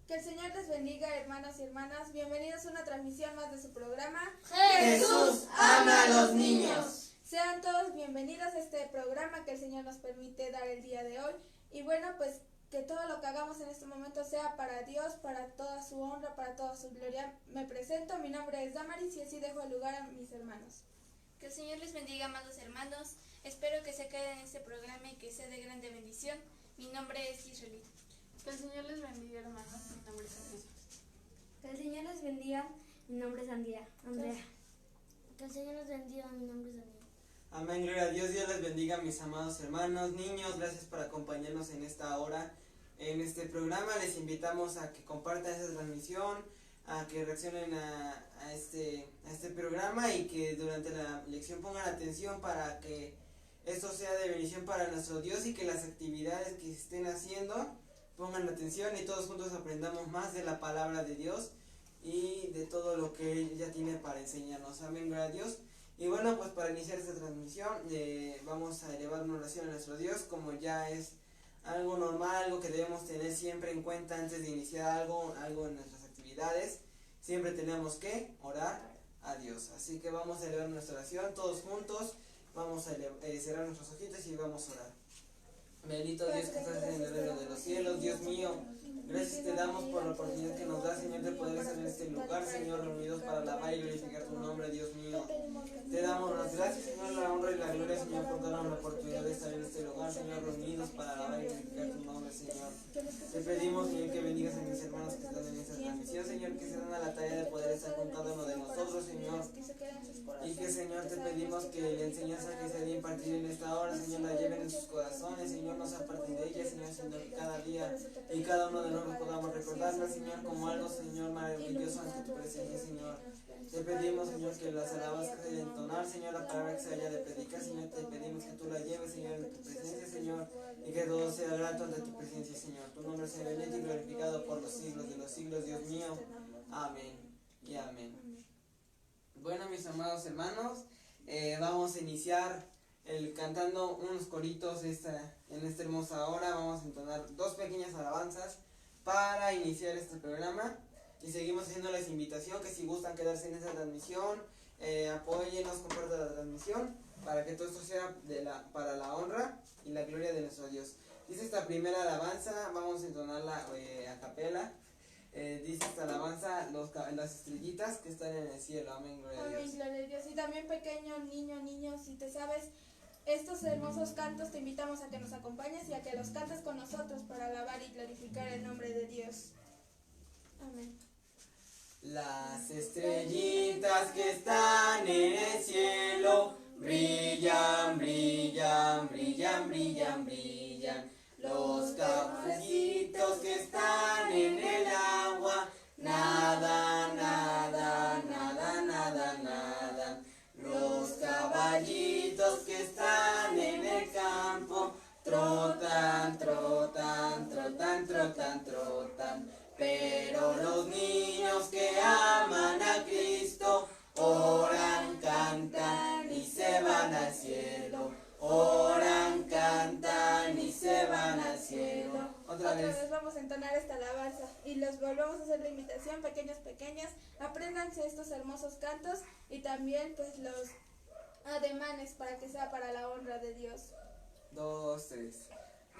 Que el Señor les bendiga, hermanos y hermanas. Bienvenidos a una transmisión más de su programa Jesús ama a los niños. Sean todos bienvenidos a este programa que el Señor nos permite dar el día de hoy. Y bueno, pues que todo lo que hagamos en este momento sea para Dios, para toda su honra, para toda su gloria. Me presento, mi nombre es Damaris y así dejo el lugar a mis hermanos. Que el Señor les bendiga, amados hermanos. Espero que se queden en este programa y que sea de grande bendición. Mi nombre es Israelita. Que el Señor les bendiga, hermanos. Mi nombre es Jesús. Que el Señor les bendiga. Mi nombre es Andrea. Que el Señor les bendiga. Mi nombre es Daniel. Amén, gloria a Dios. Dios les bendiga, mis amados hermanos, niños. Gracias por acompañarnos en esta hora, en este programa. Les invitamos a que compartan esta transmisión, a que reaccionen a este programa y que durante la lección pongan atención para que esto sea de bendición para nuestro Dios y que las actividades que estén haciendo pongan atención y todos juntos aprendamos más de la palabra de Dios y de todo lo que ella tiene para enseñarnos. Amén, gloria a Dios. Y bueno, pues para iniciar esta transmisión vamos a elevar una oración a nuestro Dios, como ya es algo normal, algo que debemos tener siempre en cuenta antes de iniciar algo en nuestras actividades. Siempre tenemos que orar a Dios. Así que vamos a elevar nuestra oración todos juntos. Vamos a cerrar nuestros ojitos y vamos a orar. Bendito Dios que estás en el reino de los cielos, Dios mío, gracias te damos por la oportunidad que nos da, Señor, de poder estar en este lugar, Señor, reunidos para alabar y glorificar tu nombre, Dios mío. Te damos las gracias, Señor, la honra y la gloria, Señor, por darnos la oportunidad de estar en este lugar, Señor, reunidos para alabar y glorificar tu nombre, Señor. Te pedimos, Señor, que bendigas a mis hermanos que están en esta transmisión, Señor, que se dan a la tarea de poder estar con cada uno de nosotros, Señor. Y que, Señor, te pedimos que la enseñanza que se ha de impartir en esta hora, Señor, la lleven en sus corazones, Señor, no se aparten de ella, Señor, sino que cada día y cada uno de nosotros podamos recordarla, Señor, como algo, Señor, maravilloso ante tu presencia, Señor. Te pedimos, Señor, que las alabanzas que se haya de entonar, Señor, la palabra que se haya de predicar, Señor, te pedimos que tú la lleves, Señor, en tu presencia, Señor, y que todo sea grato ante tu presencia, Señor. Tu nombre sea bendito y glorificado por los siglos de los siglos, Dios mío. Amén y amén. Bueno, mis amados hermanos, vamos a iniciar cantando unos coritos en esta hermosa hora. Vamos a entonar dos pequeñas alabanzas para iniciar este programa y seguimos haciéndoles invitación que si gustan quedarse en esta transmisión, apóyennos, compartan la transmisión para que todo esto sea para la honra y la gloria de nuestro Dios. Dice esta primera alabanza, vamos a entonarla a capela. Dice esta alabanza, las estrellitas que están en el cielo. Amén, gloria a Dios. Amén, gloria a Dios. Y también pequeño niño, si te sabes estos hermosos cantos, te invitamos a que nos acompañes y a que los cantes con nosotros para alabar y glorificar el nombre de Dios. Amén. Las estrellitas que están en el cielo brillan, brillan, brillan, brillan, brillan. Los caballitos que están en el agua nadan, nadan, nadan, nadan, nadan. Los caballitos que están en el campo trotan, trotan, trotan, trotan, trotan. Pero los niños que aman a Cristo oran, cantan y se van al cielo. Oran, cantan y se van al cielo. Otra vez vamos a entonar esta alabanza y les volvemos a hacer la invitación, pequeñas, apréndanse estos hermosos cantos y también pues los ademanes para que sea para la honra de Dios. 2, 3.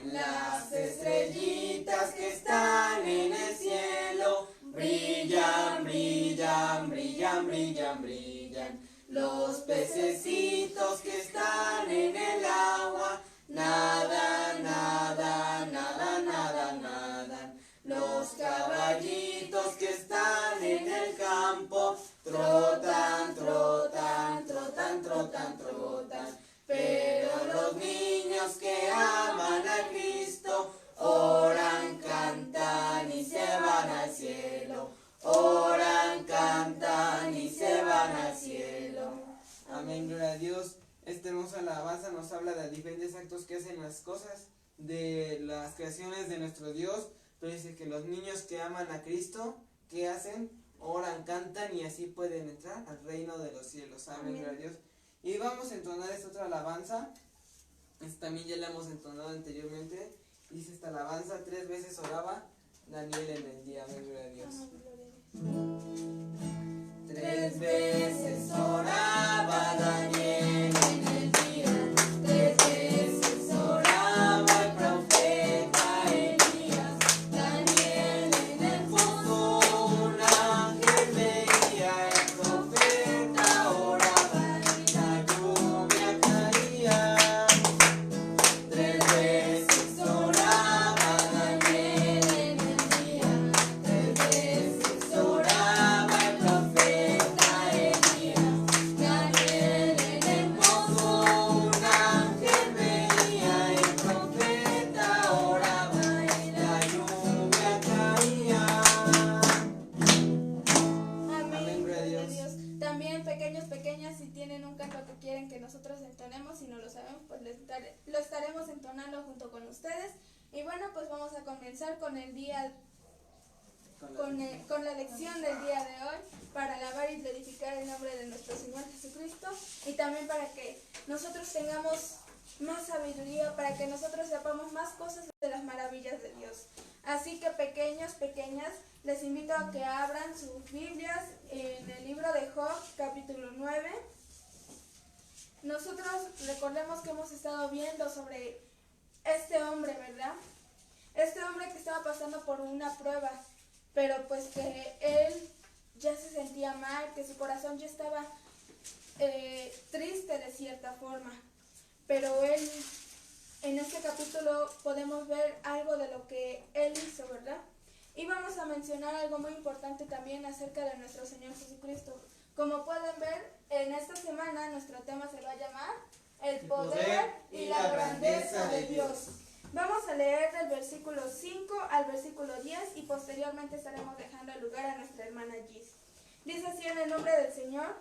Las estrellitas que están en el cielo brillan, brillan, brillan, brillan, brillan. Los pececitos que están en el agua nadan, nadan, nadan, nadan, nadan. Los caballitos que están en el campo trotan, trotan, trotan, trotan, trotan. Pero los niños que aman a Cristo oran, cantan y se van al cielo. Oran, cantan y se van al cielo. Amén, gloria a Dios. Esta hermosa alabanza nos habla de diferentes actos que hacen las cosas, de las creaciones de nuestro Dios. Pero dice que los niños que aman a Cristo, ¿qué hacen? Oran, cantan y así pueden entrar al reino de los cielos. Amén, gloria a Dios. Y vamos a entonar esta otra alabanza. Esta también ya la hemos entonado anteriormente. Dice esta alabanza: 3 veces oraba Daniel en el día. Amén, gloria a Dios. Amén, gloria a Dios. Tres veces oraba Daniel en el día, tres veces oraba el profeta Elías. Daniel en el fondo un ángel veía, el profeta oraba y la lluvia caía. Tres veces oraba Daniel en el día, tres veces oraba el profeta Elías. Daniel en el pozo un ángel veía, el profeta oraba y la lluvia caía. Amén, gloria a gloria a Dios. Dios. También pequeños, pequeñas, si tienen un canto que quieren que nosotros entonemos, si no lo sabemos, pues lo estaremos entonando junto con ustedes. Y bueno, pues vamos a comenzar con el día, con la lección del día de hoy, para alabar y glorificar el nombre de nuestro Señor Jesucristo, y también para que nosotros tengamos más sabiduría, para que nosotros sepamos más cosas de las maravillas de Dios. Así que pequeños, pequeñas, les invito a que abran sus Biblias en el libro de Job, capítulo 9. Nosotros recordemos que hemos estado viendo sobre este hombre, ¿verdad? Este hombre que estaba pasando por una prueba, pero pues que él ya se sentía mal, que su corazón ya estaba triste de cierta forma. Pero él, en este capítulo podemos ver algo de lo que él hizo, ¿verdad? Y vamos a mencionar algo muy importante también acerca de nuestro Señor Jesucristo. Como pueden ver, en esta semana nuestro tema se va a llamar El poder y la grandeza de Dios. Vamos a leer del versículo 5 al versículo 10 y posteriormente estaremos dejando el lugar a nuestra hermana Gis. Dice así en el nombre del Señor: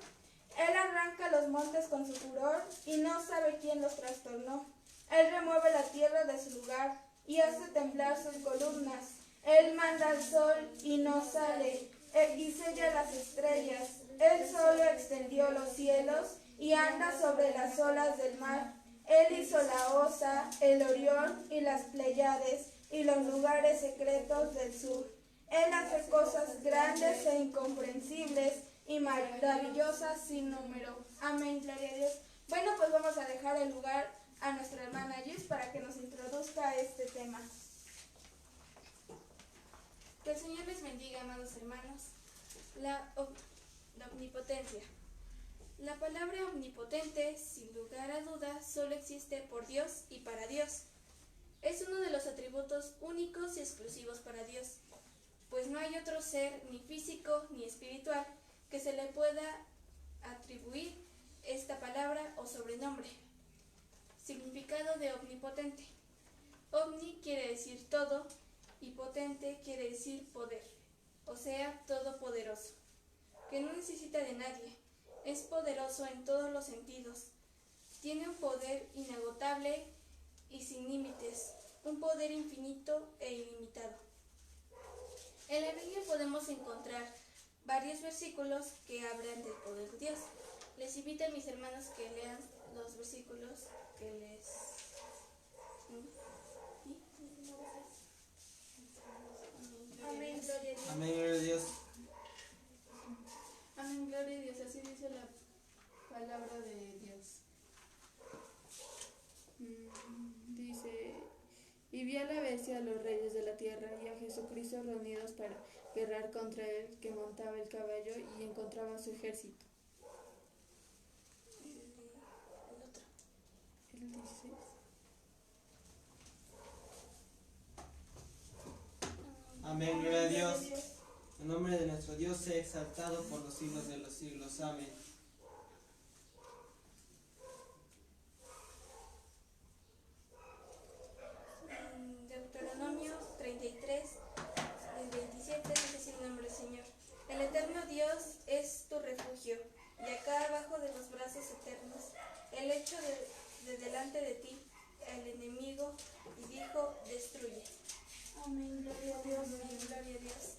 Él arranca los montes con su furor y no sabe quién los trastornó. Él remueve la tierra de su lugar y hace temblar sus columnas. Él manda al sol y no sale, y sella las estrellas. Él solo extendió los cielos y anda sobre las olas del mar. Él hizo la Osa, el Orión y las Pléyades y los lugares secretos del sur. Él hace cosas grandes e incomprensibles y maravillosas sin número. Amén, gloria a Dios. Bueno, pues vamos a dejar el lugar a nuestra hermana Gis para que nos introduzca a este tema. Que el Señor les bendiga, amados hermanos. La omnipotencia. La palabra omnipotente, sin lugar a dudas, solo existe por Dios y para Dios. Es uno de los atributos únicos y exclusivos para Dios, pues no hay otro ser, ni físico ni espiritual, que se le pueda atribuir esta palabra o sobrenombre. Significado de omnipotente. Omni quiere decir todo y potente quiere decir poder, o sea, todopoderoso, que no necesita de nadie, es poderoso en todos los sentidos, tiene un poder inagotable y sin límites, un poder infinito e ilimitado. En la Biblia podemos encontrar varios versículos que hablan del poder de Dios. Les invito a mis hermanos que lean los versículos que les... Amén, gloria a Dios. Amén, gloria a Dios. Amén, gloria a Dios. Así dice la palabra de Dios. Dice: y vi a la bestia, a los reyes de la tierra y a Jesucristo reunidos para guerrar contra él, que montaba el caballo y encontraba su ejército. El 16. Amén, gloria a Dios. El nombre de nuestro Dios sea exaltado por los siglos de los siglos. Amén. Deuteronomio 33, el 27, dice así el nombre del Señor. El eterno Dios es tu refugio, y acá abajo de los brazos eternos, el hecho de delante de ti, el enemigo, y dijo, destruye. Amén, gloria a Dios. Amén, gloria a Dios.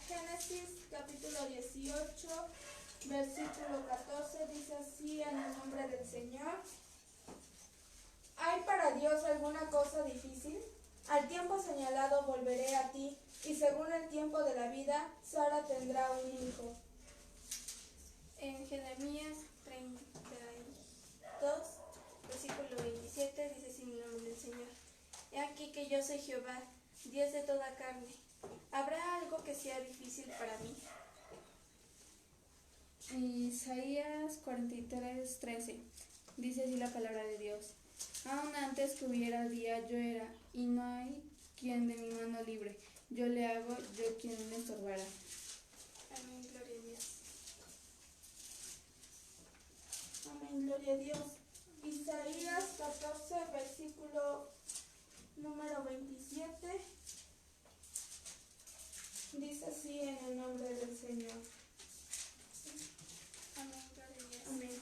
Génesis capítulo 18, versículo 14 dice así en el nombre del Señor: ¿Hay para Dios alguna cosa difícil? Al tiempo señalado volveré a ti, y según el tiempo de la vida, Sara tendrá un hijo. En Jeremías 32, versículo 27, dice así en el nombre del Señor. He aquí que yo soy Jehová, Dios de toda carne. ¿Habrá algo que sea difícil para mí? Isaías 43:13. Dice así la palabra de Dios. Aún antes que hubiera día yo era, y no hay quien de mi mano libre. Yo le hago, yo quien me estorbará. Amén, gloria a Dios. Amén, gloria a Dios. Isaías 14, versículo número 27. Dice así en el nombre del Señor. Amén, gloria a Dios. Amén.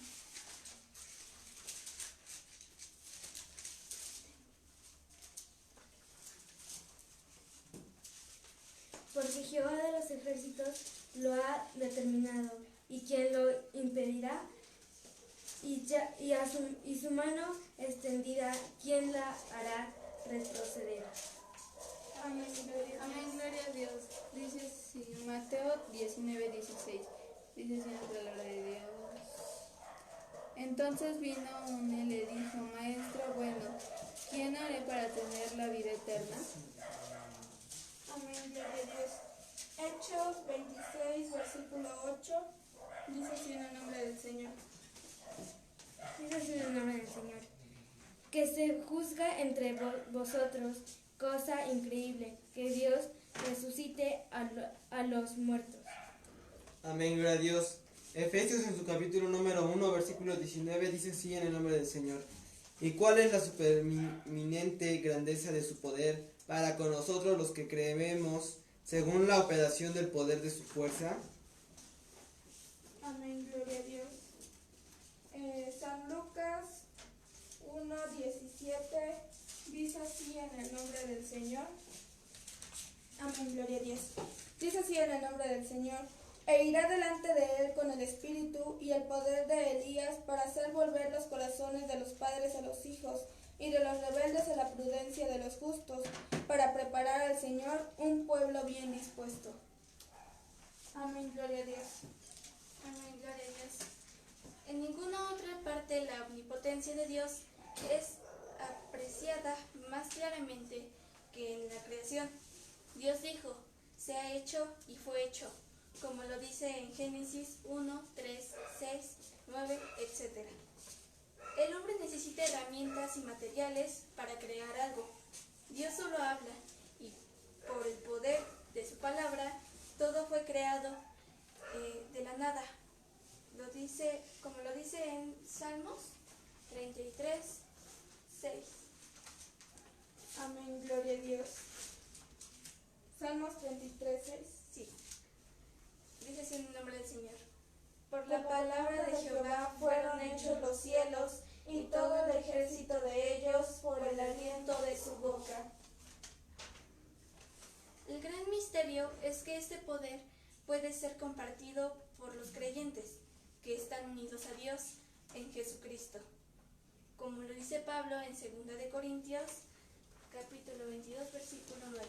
Porque Jehová de los ejércitos lo ha determinado, y quien lo impedirá, y su mano extendida, ¿quién la hará retroceder? Amén, gloria a Amén, Dios. gloria a Dios. Dice así, Mateo 19:16. Dice así la palabra de Dios. Entonces vino uno y le dijo, Maestro bueno, ¿quién haré para tener la vida eterna? Amén, gloria a Dios. Hechos 26, versículo 8. Dice así en el nombre del Señor. Dice así en el nombre del Señor. Que se juzga entre vosotros cosa increíble, que Dios resucite a los muertos. Amén, gloria a Dios. Efesios en su capítulo número 1, versículo 19, dice así en el nombre del Señor. ¿Y cuál es la supereminente grandeza de su poder para con nosotros los que creemos según la operación del poder de su fuerza? Amén, gloria a Dios. San Lucas 1:17 dice así en el nombre del Señor. Amén, gloria a Dios. Dice así en el nombre del Señor. E irá delante de él con el espíritu y el poder de Elías para hacer volver los corazones de los padres a los hijos y de los rebeldes a la prudencia de los justos, para preparar al Señor un pueblo bien dispuesto. Amén, gloria a Dios. Amén, gloria a Dios. En ninguna otra parte la omnipotencia de Dios es apreciada más claramente que en la creación. Dios dijo, se ha hecho y fue hecho, como lo dice en Génesis 1, 3, 6, 9, etc. El hombre necesita herramientas y materiales para crear algo. Dios solo habla y por el poder de su palabra todo fue creado de la nada. Como lo dice en Salmos 33, 6. Amén, gloria a Dios. Salmos 33, 6. Sí. Dice así en el nombre del Señor. Por la palabra de Jehová fueron hechos los cielos y todo el ejército de ellos por el aliento de su boca. El gran misterio es que este poder puede ser compartido por los creyentes que están unidos a Dios en Jesucristo. Como lo dice Pablo en 2 de Corintios, capítulo 22, versículo 9.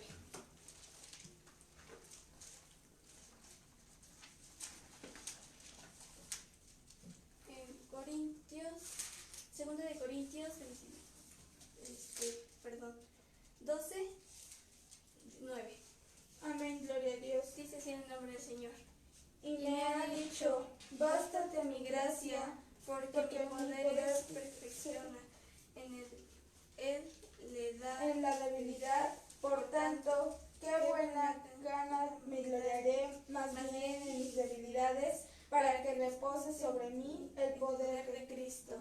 En Corintios, 2 de Corintios, 12, 9. Amén, gloria a Dios. Dice así en el nombre del Señor. Y me ha dicho, bástate mi gracia, porque mi poder se perfecciona Él le da en la debilidad. Por tanto, qué buena gana me gloriaré más bien en mis debilidades, para que repose sobre mí el poder de Cristo.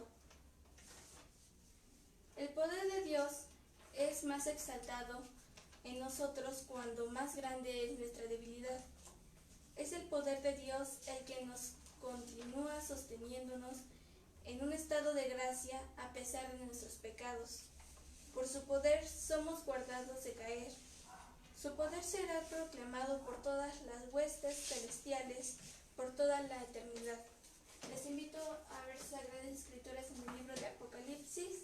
El poder de Dios es más exaltado en nosotros cuando más grande es nuestra debilidad. Es el poder de Dios el que nos continúa sosteniéndonos en un estado de gracia a pesar de nuestros pecados. Por su poder somos guardados de caer. Su poder será proclamado por todas las huestes celestiales por toda la eternidad. Les invito a ver Sagradas Escrituras en el libro de Apocalipsis,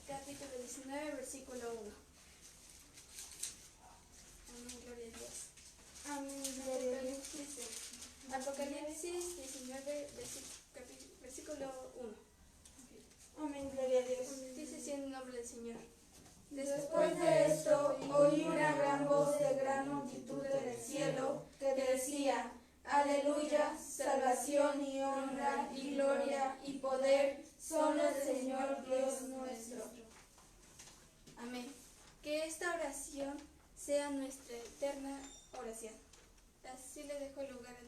capítulo 19, versículo 1. Amén, gloria multitud en el cielo que decía: Aleluya, salvación y honra y gloria y poder son del Señor Dios nuestro. Amén. Que esta oración sea nuestra eterna oración. Así le dejo lugar a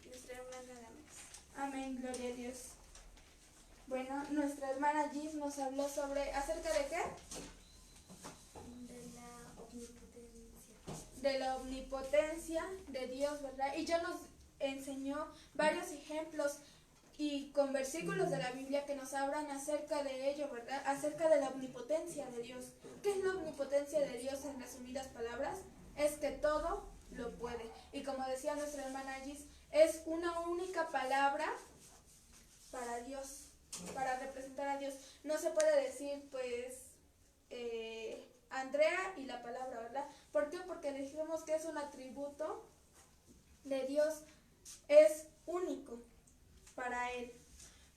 nuestra hermana Damaris. Amén, gloria a Dios. Bueno, nuestra hermana Gis nos habló ¿acerca de qué? De la omnipotencia. De la omnipotencia de Dios, ¿verdad? Y ya nos enseñó varios ejemplos y con versículos de la Biblia que nos hablan acerca de ello, ¿verdad? Acerca de la omnipotencia de Dios. ¿Qué es la omnipotencia de Dios en resumidas palabras? Es que todo lo puede. Y como decía nuestra hermana Gis, es una única palabra para Dios, para representar a Dios. No se puede decir, pues, Andrea y la palabra, ¿verdad? ¿Por qué? Porque dijimos que es un atributo de Dios, es único para Él.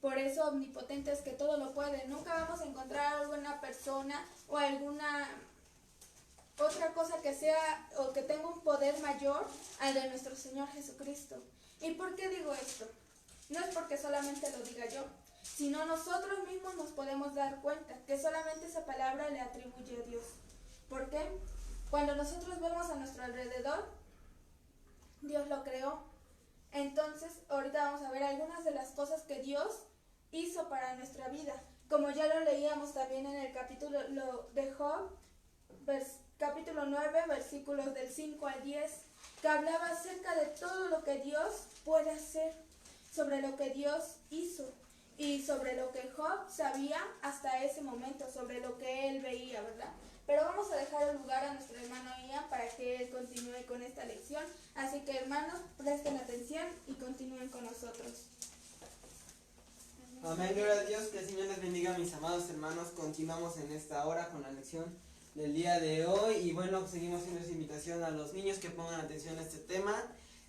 Por eso omnipotente es que todo lo puede. Nunca vamos a encontrar alguna persona o alguna otra cosa que sea o que tenga un poder mayor al de nuestro Señor Jesucristo. ¿Y por qué digo esto? No es porque solamente lo diga yo, sino nosotros mismos nos podemos dar cuenta que solamente esa palabra le atribuye a Dios. ¿Por qué? Cuando nosotros vemos a nuestro alrededor, Dios lo creó. Entonces, ahorita vamos a ver algunas de las cosas que Dios hizo para nuestra vida. Como ya lo leíamos también en el capítulo de Job, capítulo 9, versículos del 5 al 10, que hablaba acerca de todo lo que Dios puede hacer, sobre lo que Dios hizo y sobre lo que Job sabía hasta ese momento, sobre lo que él veía, ¿verdad? Pero vamos a dejar el lugar a nuestro hermano Ian para que él continúe con esta lección. Así que, hermanos, presten atención y continúen con nosotros. Amén, gloria a Dios, que el Señor les bendiga, mis amados hermanos. Continuamos en esta hora con la lección del día de hoy y bueno, seguimos haciendo esa invitación a los niños que pongan atención a este tema.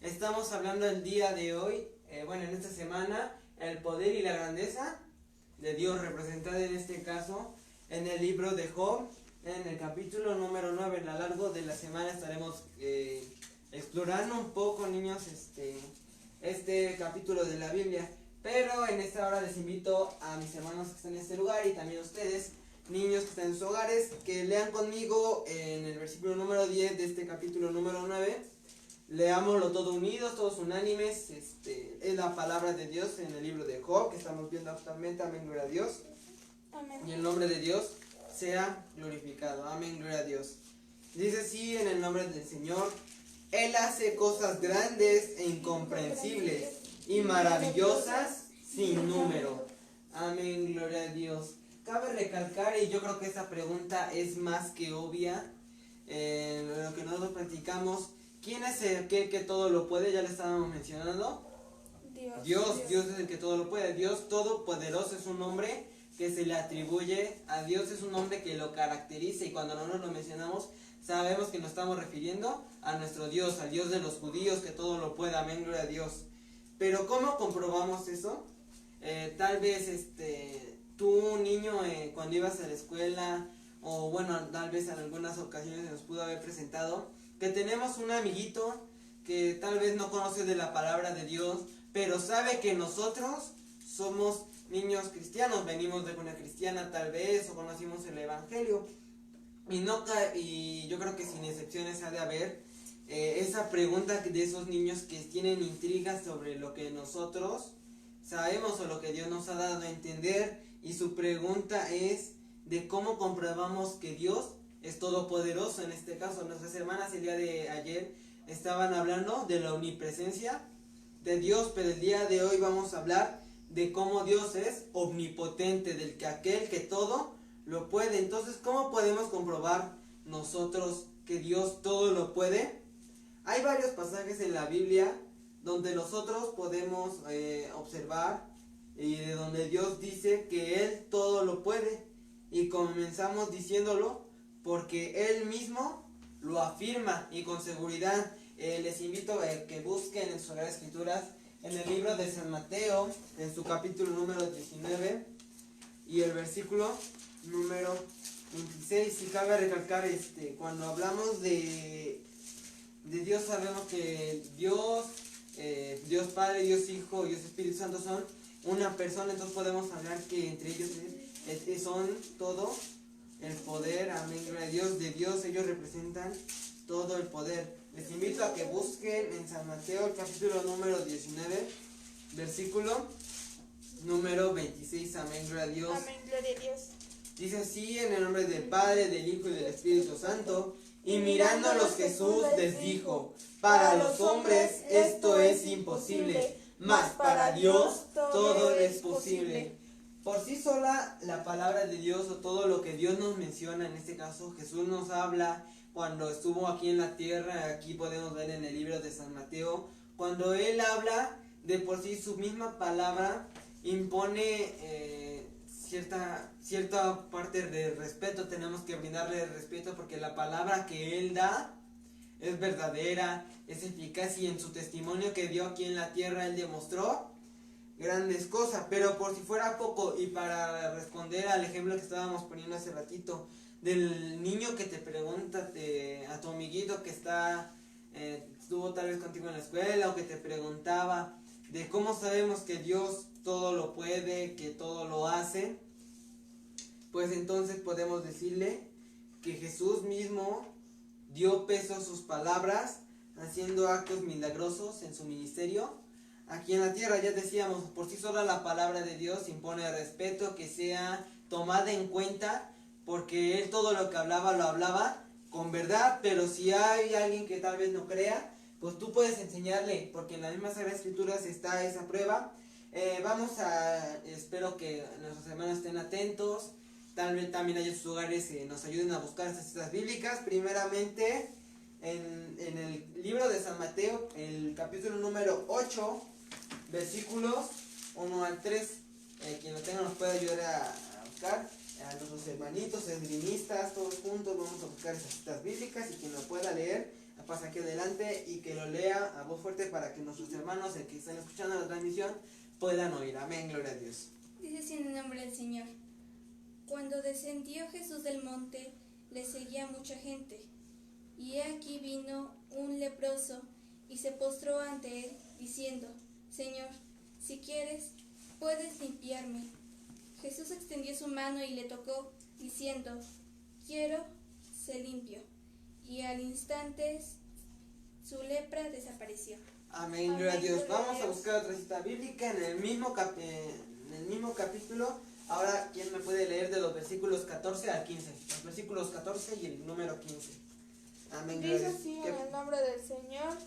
Estamos hablando el día de hoy, en esta semana, el poder y la grandeza de Dios, representada en este caso en el libro de Job, en el capítulo número 9. A lo largo de la semana estaremos explorando un poco, niños, este capítulo de la Biblia. Pero en esta hora les invito a mis hermanos que están en este lugar y también a ustedes, niños que están en sus hogares, que lean conmigo en el versículo número 10 de este capítulo número 9. Leámoslo todos unidos, todos unánimes. Es la palabra de Dios en el libro de Job que estamos viendo actualmente. Amén, gloria a Dios. Amén. Y el nombre de Dios sea glorificado. Amén, gloria a Dios. Dice así en el nombre del Señor: Él hace cosas grandes e incomprensibles y maravillosas sin número. Amén, gloria a Dios. Cabe recalcar, y yo creo que esa pregunta es más que obvia, lo que nosotros practicamos: ¿quién es aquel que todo lo puede? Ya le estábamos mencionando. Dios es el que todo lo puede. Dios todopoderoso es un nombre que se le atribuye a Dios, es un nombre que lo caracteriza, y cuando nosotros lo mencionamos sabemos que nos estamos refiriendo a nuestro Dios, al Dios de los judíos que todo lo puede. Amén, gloria a Dios. Pero ¿cómo comprobamos eso? Tal vez tú, niño, cuando ibas a la escuela, o bueno, tal vez en algunas ocasiones se nos pudo haber presentado que tenemos un amiguito que tal vez no conoce de la palabra de Dios, pero sabe que nosotros somos niños cristianos, venimos de una cristiana tal vez, o conocimos el evangelio, y yo creo que sin excepciones ha de haber esa pregunta de esos niños que tienen intrigas sobre lo que nosotros sabemos o lo que Dios nos ha dado a entender, y su pregunta es de cómo comprobamos que Dios es todopoderoso. En este caso, nuestras hermanas el día de ayer estaban hablando de la omnipresencia de Dios, pero el día de hoy vamos a hablar de cómo Dios es omnipotente, del que aquel que todo lo puede. Entonces, ¿cómo podemos comprobar nosotros que Dios todo lo puede? Hay varios pasajes en la Biblia donde nosotros podemos observar y de donde Dios dice que Él todo lo puede, y comenzamos diciéndolo porque Él mismo lo afirma, y con seguridad. Les invito a que busquen en sus Sagradas Escrituras en el libro de San Mateo, en su capítulo número 19 y el versículo número 26. Y cabe recalcar, cuando hablamos de De Dios sabemos que Dios, Dios Padre, Dios Hijo, Dios Espíritu Santo son una persona, entonces podemos hablar que entre ellos son todo el poder, amén, gloria a Dios, de Dios, ellos representan todo el poder. Les invito a que busquen en San Mateo el capítulo número 19, versículo número 26, amén, gloria a Dios. Amén, gloria a Dios. Dice así, en el nombre del Padre, del Hijo y del Espíritu Santo. Y mirándolos Jesús les dijo: para los hombres esto es imposible, mas para Dios todo es posible. Por sí sola la palabra de Dios o todo lo que Dios nos menciona, en este caso Jesús nos habla cuando estuvo aquí en la tierra, aquí podemos ver en el libro de San Mateo, cuando Él habla, de por sí su misma palabra impone cierta parte de respeto, tenemos que brindarle respeto porque la palabra que Él da es verdadera, es eficaz, y en su testimonio que dio aquí en la tierra Él demostró grandes cosas. Pero por si fuera poco, y para responder al ejemplo que estábamos poniendo hace ratito del niño que te pregunta a tu amiguito que estuvo tal vez contigo en la escuela, o que te preguntaba de cómo sabemos que Dios todo lo puede, que todo lo hace, pues entonces podemos decirle que Jesús mismo dio peso a sus palabras, haciendo actos milagrosos en su ministerio aquí en la tierra. Ya decíamos, por sí sola la palabra de Dios impone respeto, que sea tomada en cuenta, porque Él todo lo que hablaba lo hablaba con verdad. Pero si hay alguien que tal vez no crea, pues tú puedes enseñarle, porque en las mismas Sagradas Escrituras está esa prueba. Espero que nuestros hermanos estén atentos, tal vez también allá en sus hogares nos ayuden a buscar estas citas bíblicas. Primeramente en el libro de San Mateo, el capítulo número 8, versículos 1 al 3, quien lo tenga nos puede ayudar a buscar, a nuestros hermanitos esgrimistas, todos juntos vamos a buscar esas citas bíblicas, y quien lo pueda leer pasa aquí adelante y que lo lea a voz fuerte para que nuestros hermanos que están escuchando la transmisión puedan oír. Amén, gloria a Dios. Dice así en el nombre del Señor. Cuando descendió Jesús del monte, le seguía mucha gente, y he aquí vino un leproso y se postró ante él, diciendo: Señor, si quieres, puedes limpiarme. Jesús extendió su mano y le tocó, diciendo: quiero, sé limpio. Y al instante su lepra desapareció. Amén, gloria a Dios. Vamos a buscar otra cita bíblica en el mismo capítulo. Ahora, ¿quién me puede leer de los versículos 14 al 15? Los versículos 14 y el número 15. Amén, gloria Dice a Dios. así en el nombre del Señor.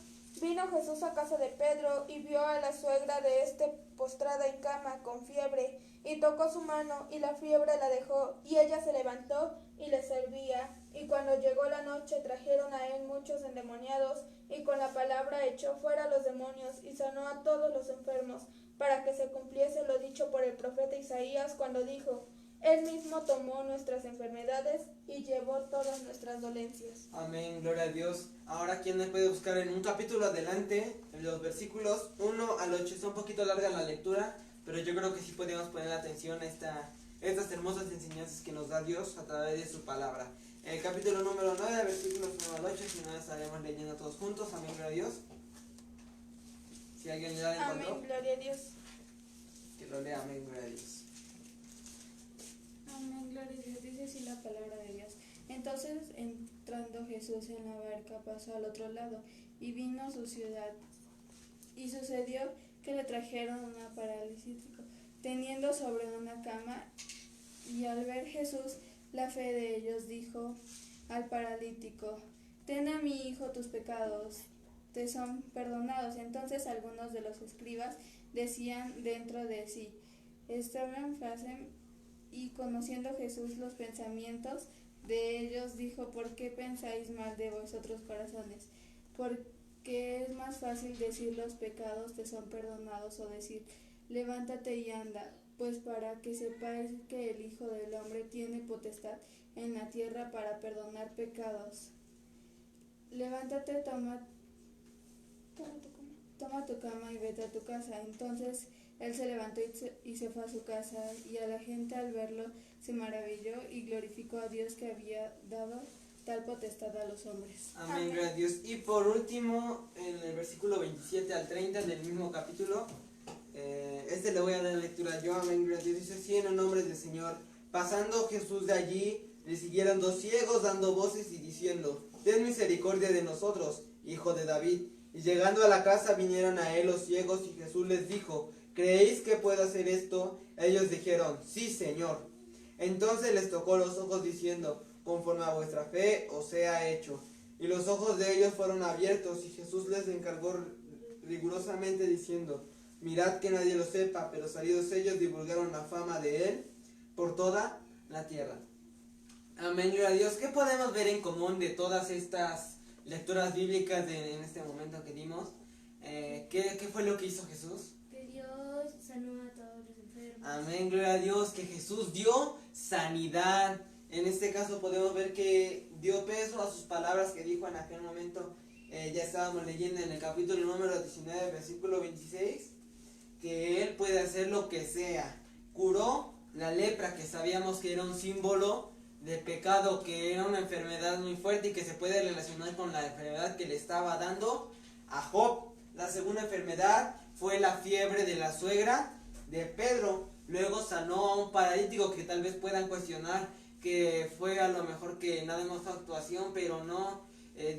Vino Jesús a casa de Pedro y vio a la suegra de este postrada en cama con fiebre, y tocó su mano, y la fiebre la dejó, y ella se levantó y le servía. Y cuando llegó la noche trajeron a él muchos endemoniados, y con la palabra echó fuera los demonios y sanó a todos los enfermos, para que se cumpliese lo dicho por el profeta Isaías cuando dijo: Él mismo tomó nuestras enfermedades y llevó todas nuestras dolencias. Amén, gloria a Dios. Ahora, ¿quién me puede buscar en un capítulo adelante, en los versículos 1 al 8? Está un poquito larga la lectura, pero yo creo que sí podemos poner atención a estas hermosas enseñanzas que nos da Dios a través de su palabra. El capítulo número 9, versículos 1 al 8, si no estaremos leyendo todos juntos. Amén, gloria a Dios. Si alguien ya la encontró, Amén, gloria a Dios. que lo lea. Amén, gloria a Dios. Amén, gloria a Dios. Dice así la palabra de Dios. Entonces, entrando Jesús en la barca, pasó al otro lado y vino a su ciudad. Y sucedió que le trajeron una paralítico, teniendo sobre una cama, y al ver Jesús la fe de ellos, dijo al paralítico: ten a mi hijo, tus pecados te son perdonados. Entonces algunos de los escribas decían dentro de sí: estaban frase. Y conociendo Jesús los pensamientos de ellos, dijo: ¿por qué pensáis mal de vosotros corazones? Porque es más fácil decir los pecados te son perdonados, o decir levántate y anda. Pues para que sepáis que el Hijo del Hombre tiene potestad en la tierra para perdonar pecados. Levántate, toma tu cama y vete a tu casa. Entonces él se levantó y se fue a su casa, y a la gente al verlo se maravilló y glorificó a Dios, que había dado tal potestad a los hombres. Amén, gloria a Dios. Y por último, en el versículo 27 al 30 del mismo capítulo, le voy a dar lectura yo. Amén, gloria a Dios. Dice así en el nombre del Señor: pasando Jesús de allí, le siguieron dos ciegos dando voces y diciendo: ten misericordia de nosotros, hijo de David. Y llegando a la casa vinieron a él los ciegos, y Jesús les dijo: ¿creéis que puedo hacer esto? Ellos dijeron: sí, Señor. Entonces les tocó los ojos diciendo: conforme a vuestra fe os sea hecho. Y los ojos de ellos fueron abiertos, y Jesús les encargó rigurosamente diciendo: mirad que nadie lo sepa. Pero salidos ellos divulgaron la fama de él por toda la tierra. Amén, gloria a Dios. ¿Qué podemos ver en común de todas estas lecturas bíblicas en este momento que dimos? ¿Qué fue lo que hizo Jesús? Que Dios sanó a todos los enfermos. Amén, gloria a Dios, que Jesús dio sanidad. En este caso podemos ver que dio peso a sus palabras que dijo en aquel momento. Ya estábamos leyendo en el capítulo número 19, versículo 26, que Él puede hacer lo que sea. Curó la lepra, que sabíamos que era un símbolo de pecado, que era una enfermedad muy fuerte y que se puede relacionar con la enfermedad que le estaba dando a Job. La segunda enfermedad fue la fiebre de la suegra de Pedro. Luego sanó a un paralítico, que tal vez puedan cuestionar que fue a lo mejor que nada más fue actuación, pero no.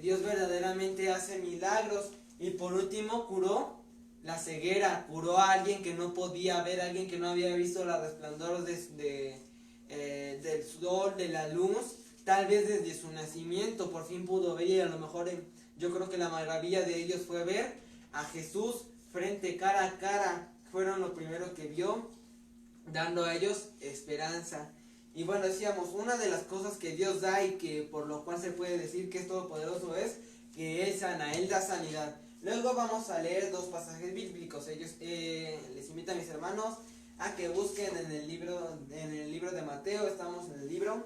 Dios verdaderamente hace milagros. Y por último curó la ceguera, curó a alguien que no podía ver, a alguien que no había visto la resplandor del sol, de la luz, tal vez desde su nacimiento. Por fin pudo ver, y a lo mejor yo creo que la maravilla de ellos fue ver a Jesús frente, cara a cara. Fueron lo primero que vio, dando a ellos esperanza. Y bueno, decíamos, una de las cosas que Dios da y que por lo cual se puede decir que es todopoderoso es que Él sana, Él da sanidad. Luego vamos a leer dos pasajes bíblicos. Les invito a mis hermanos a que busquen en el libro de Mateo. Estamos en el libro,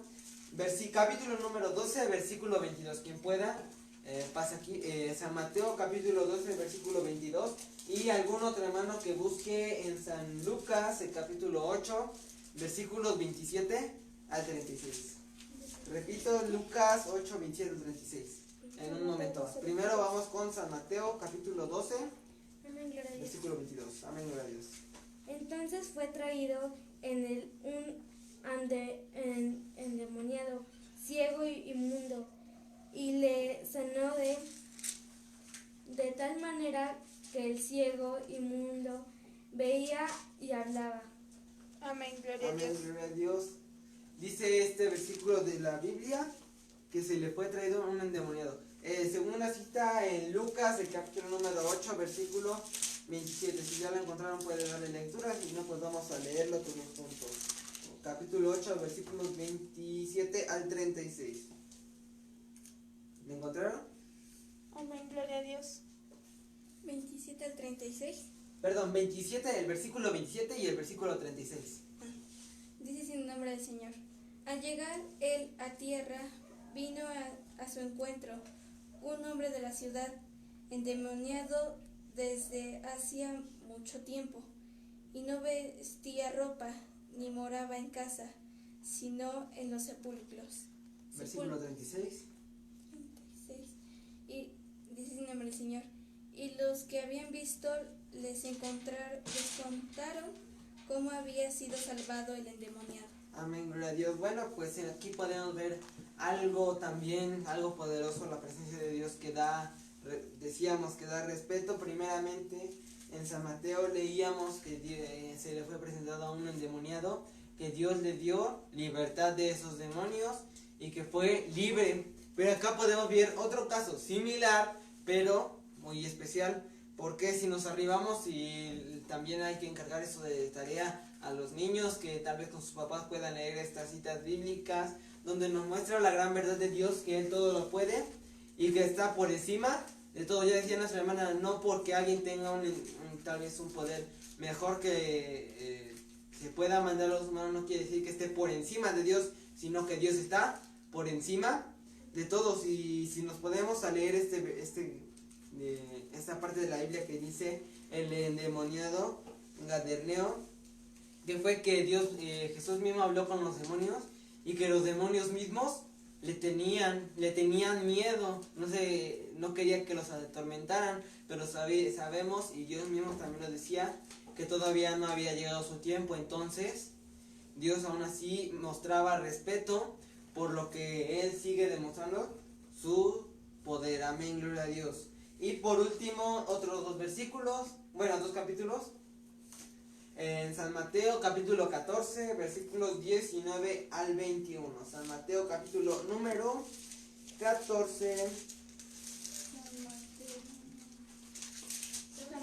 capítulo número 12, versículo 22. Quien pueda, pasa aquí, San Mateo capítulo 12, versículo 22. Y algún otro hermano que busque en San Lucas, el capítulo 8, versículos 27 al 36. Repito, Lucas 8, 27 al 36. En un momento. Primero vamos con San Mateo capítulo 12, Amén, gloria a Dios. versículo 22. Amén, gloria a Dios. Entonces fue traído un endemoniado, ciego y inmundo, y le sanó de tal manera que el ciego inmundo veía y hablaba. Amén, gloria a Amén, Dios. gloria a Dios. Dice este versículo de la Biblia que se le fue traído un endemoniado. Según una cita en Lucas, el capítulo número 8, versículo 27. Si ya lo encontraron, pueden darle lectura. Si no, pues vamos a leerlo todos juntos. Capítulo 8, versículos 27 al 36. ¿Lo encontraron? Amén, gloria a Dios. 27 al 36. Perdón, 27, el versículo 27 y el versículo 36. Dice sin nombre del Señor. Al llegar él a tierra, vino a su encuentro un hombre de la ciudad, endemoniado desde hacía mucho tiempo, y no vestía ropa, ni moraba en casa, sino en los sepulcros. Versículo 36. 36. Y dice sin nombre del Señor. Y los que habían visto les contaron cómo había sido salvado el endemoniado. Amén, gloria a Dios. Bueno, pues aquí podemos ver algo poderoso, la presencia de Dios que decíamos que da respeto. Primeramente, en San Mateo leíamos que se le fue presentado a un endemoniado, que Dios le dio libertad de esos demonios y que fue libre. Pero acá podemos ver otro caso similar, pero muy especial, porque si nos arribamos, y también hay que encargar eso de tarea a los niños, que tal vez con sus papás puedan leer estas citas bíblicas, donde nos muestra la gran verdad de Dios, que Él todo lo puede y que está por encima de todo. Ya decía nuestra hermana, no porque alguien tenga tal vez un poder mejor que pueda mandar a los humanos, no quiere decir que esté por encima de Dios, sino que Dios está por encima de todos. Y si nos podemos a leer esta parte de la Biblia que dice el endemoniado Gaderneo, que fue que Jesús mismo habló con los demonios, y que los demonios mismos le tenían miedo, no quería que los atormentaran, pero sabemos, y Dios mismo también lo decía, que todavía no había llegado su tiempo. Entonces Dios aún así mostraba respeto por lo que Él sigue demostrando su poder. Amén, gloria a Dios. Y por último, otros dos capítulos. En San Mateo capítulo 14, versículos 19 al 21. San Mateo capítulo número 14.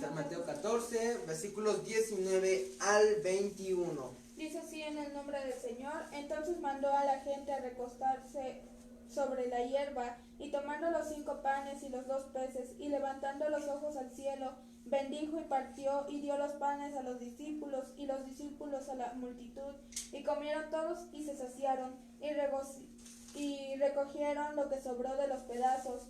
San Mateo 14, versículos 19 al 21. Dice así en el nombre del Señor. Entonces mandó a la gente a recostarse sobre la hierba, y tomando los 5 panes y los 2 peces, y levantando los ojos al cielo, bendijo y partió, y dio los panes a los discípulos, y los discípulos a la multitud, y comieron todos y se saciaron, y recogieron lo que sobró de los pedazos,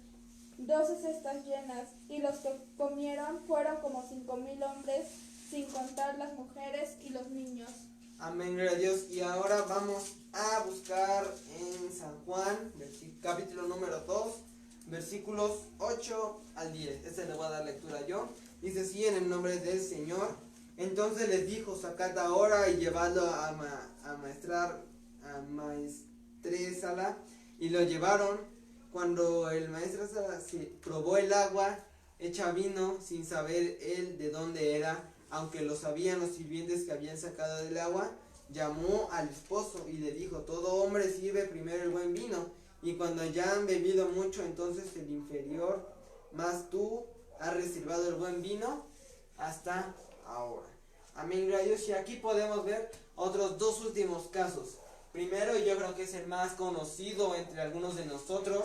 12 cestas llenas, y los que comieron fueron como 5,000 hombres, sin contar las mujeres y los niños. Amén, gloria a Dios. Y ahora vamos a buscar en San Juan, capítulo número 2, versículos 8 al 10. Este le voy a dar lectura yo. Dice así en el nombre del Señor. Entonces les dijo: sacad ahora y llevadlo a maestresala. Y lo llevaron. Cuando el maestresala probó el agua hecha vino, sin saber él de dónde era, aunque lo sabían los sirvientes que habían sacado del agua, llamó al esposo y le dijo: todo hombre sirve primero el buen vino, y cuando ya han bebido mucho, entonces el inferior, mas tú has reservado el buen vino hasta ahora. Amén, gloria a Dios. Y aquí podemos ver otros 2 últimos casos. Primero, yo creo que es el más conocido entre algunos de nosotros,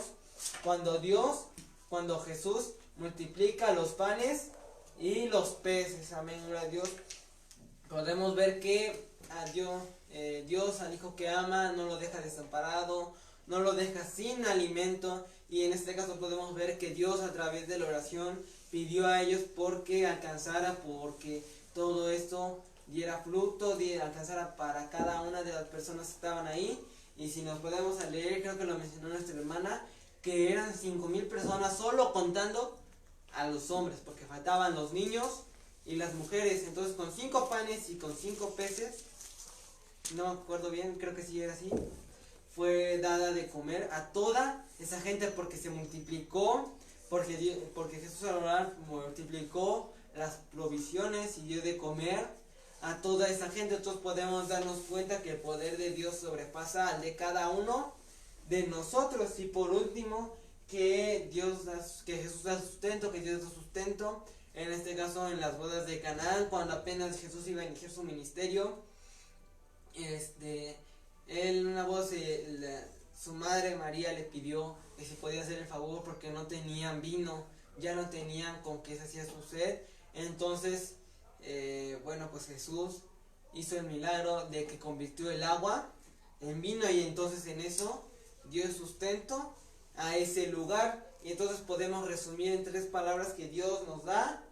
cuando Jesús multiplica los panes y los peces. Amén, gloria a Dios. Podemos ver que Dios al hijo que ama no lo deja desamparado, no lo deja sin alimento. Y en este caso podemos ver que Dios, a través de la oración, pidió a ellos porque todo esto diera fruto, alcanzara para cada una de las personas que estaban ahí. Y si nos podemos leer, creo que lo mencionó nuestra hermana, que eran 5,000 personas solo contando a los hombres, porque faltaban los niños y las mujeres. Entonces, con 5 panes y con 5 peces, no me acuerdo bien, creo que sí era así, fue dada de comer a toda esa gente, porque se multiplicó, porque Jesús al orar multiplicó las provisiones y dio de comer a toda esa gente. Entonces podemos darnos cuenta que el poder de Dios sobrepasa al de cada uno de nosotros. Y por último, que Jesús da sustento, que Dios da sustento, en este caso en las bodas de Canaán, cuando apenas Jesús iba a iniciar su ministerio. Él en una voz, su madre María le pidió que si podía hacer el favor, porque no tenían vino, ya no tenían con qué saciar su sed. Entonces pues Jesús hizo el milagro de que convirtió el agua en vino, y entonces en eso dio sustento a ese lugar. Y entonces podemos resumir en 3 palabras que Dios nos da: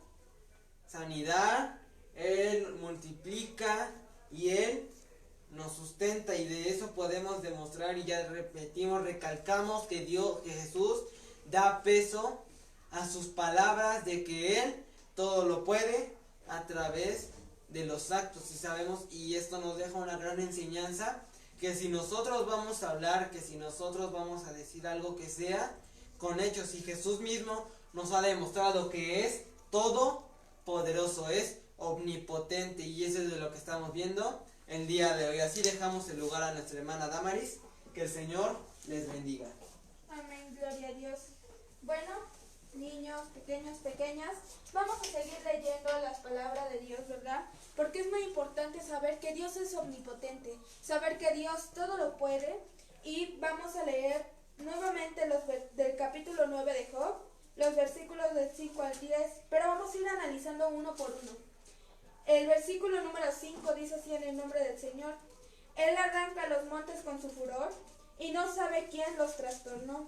sanidad, Él multiplica y Él nos sustenta. Y de eso podemos demostrar, y ya recalcamos que Jesús da peso a sus palabras de que Él todo lo puede a través de los actos. Y sabemos, y esto nos deja una gran enseñanza, que si nosotros vamos a hablar, que si nosotros vamos a decir algo, que sea con hechos. Y Jesús mismo nos ha demostrado que es todopoderoso, es omnipotente, y eso es de lo que estamos viendo el día de hoy. Así dejamos el lugar a nuestra hermana Damaris. Que el Señor les bendiga. Amén, gloria a Dios. Bueno, niños, pequeños, pequeñas, vamos a seguir leyendo las palabras de Dios, ¿verdad? Porque es muy importante saber que Dios es omnipotente, saber que Dios todo lo puede. Y vamos a leer nuevamente del capítulo 9 de Job, los versículos del 5 al 10, pero vamos a ir analizando uno por uno. El versículo número 5 dice así en el nombre del Señor: Él arranca los montes con su furor y no sabe quién los trastornó.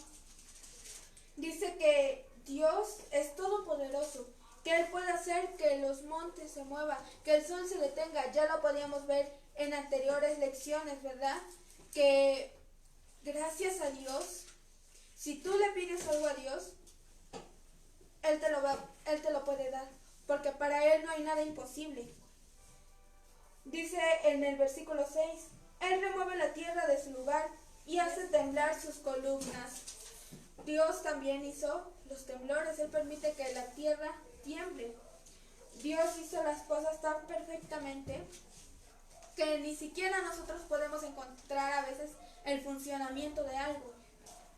Dice que Dios es todopoderoso, que Él puede hacer que los montes se muevan, que el sol se detenga. Ya lo podíamos ver en anteriores lecciones, ¿verdad? Que gracias a Dios, si tú le pides algo a Dios, Él te lo puede dar, porque para Él no hay nada imposible. Dice en el versículo 6, Él remueve la tierra de su lugar y hace temblar sus columnas. Dios también hizo los temblores, Él permite que la tierra tiemble. Dios hizo las cosas tan perfectamente que ni siquiera nosotros podemos encontrar a veces el funcionamiento de algo,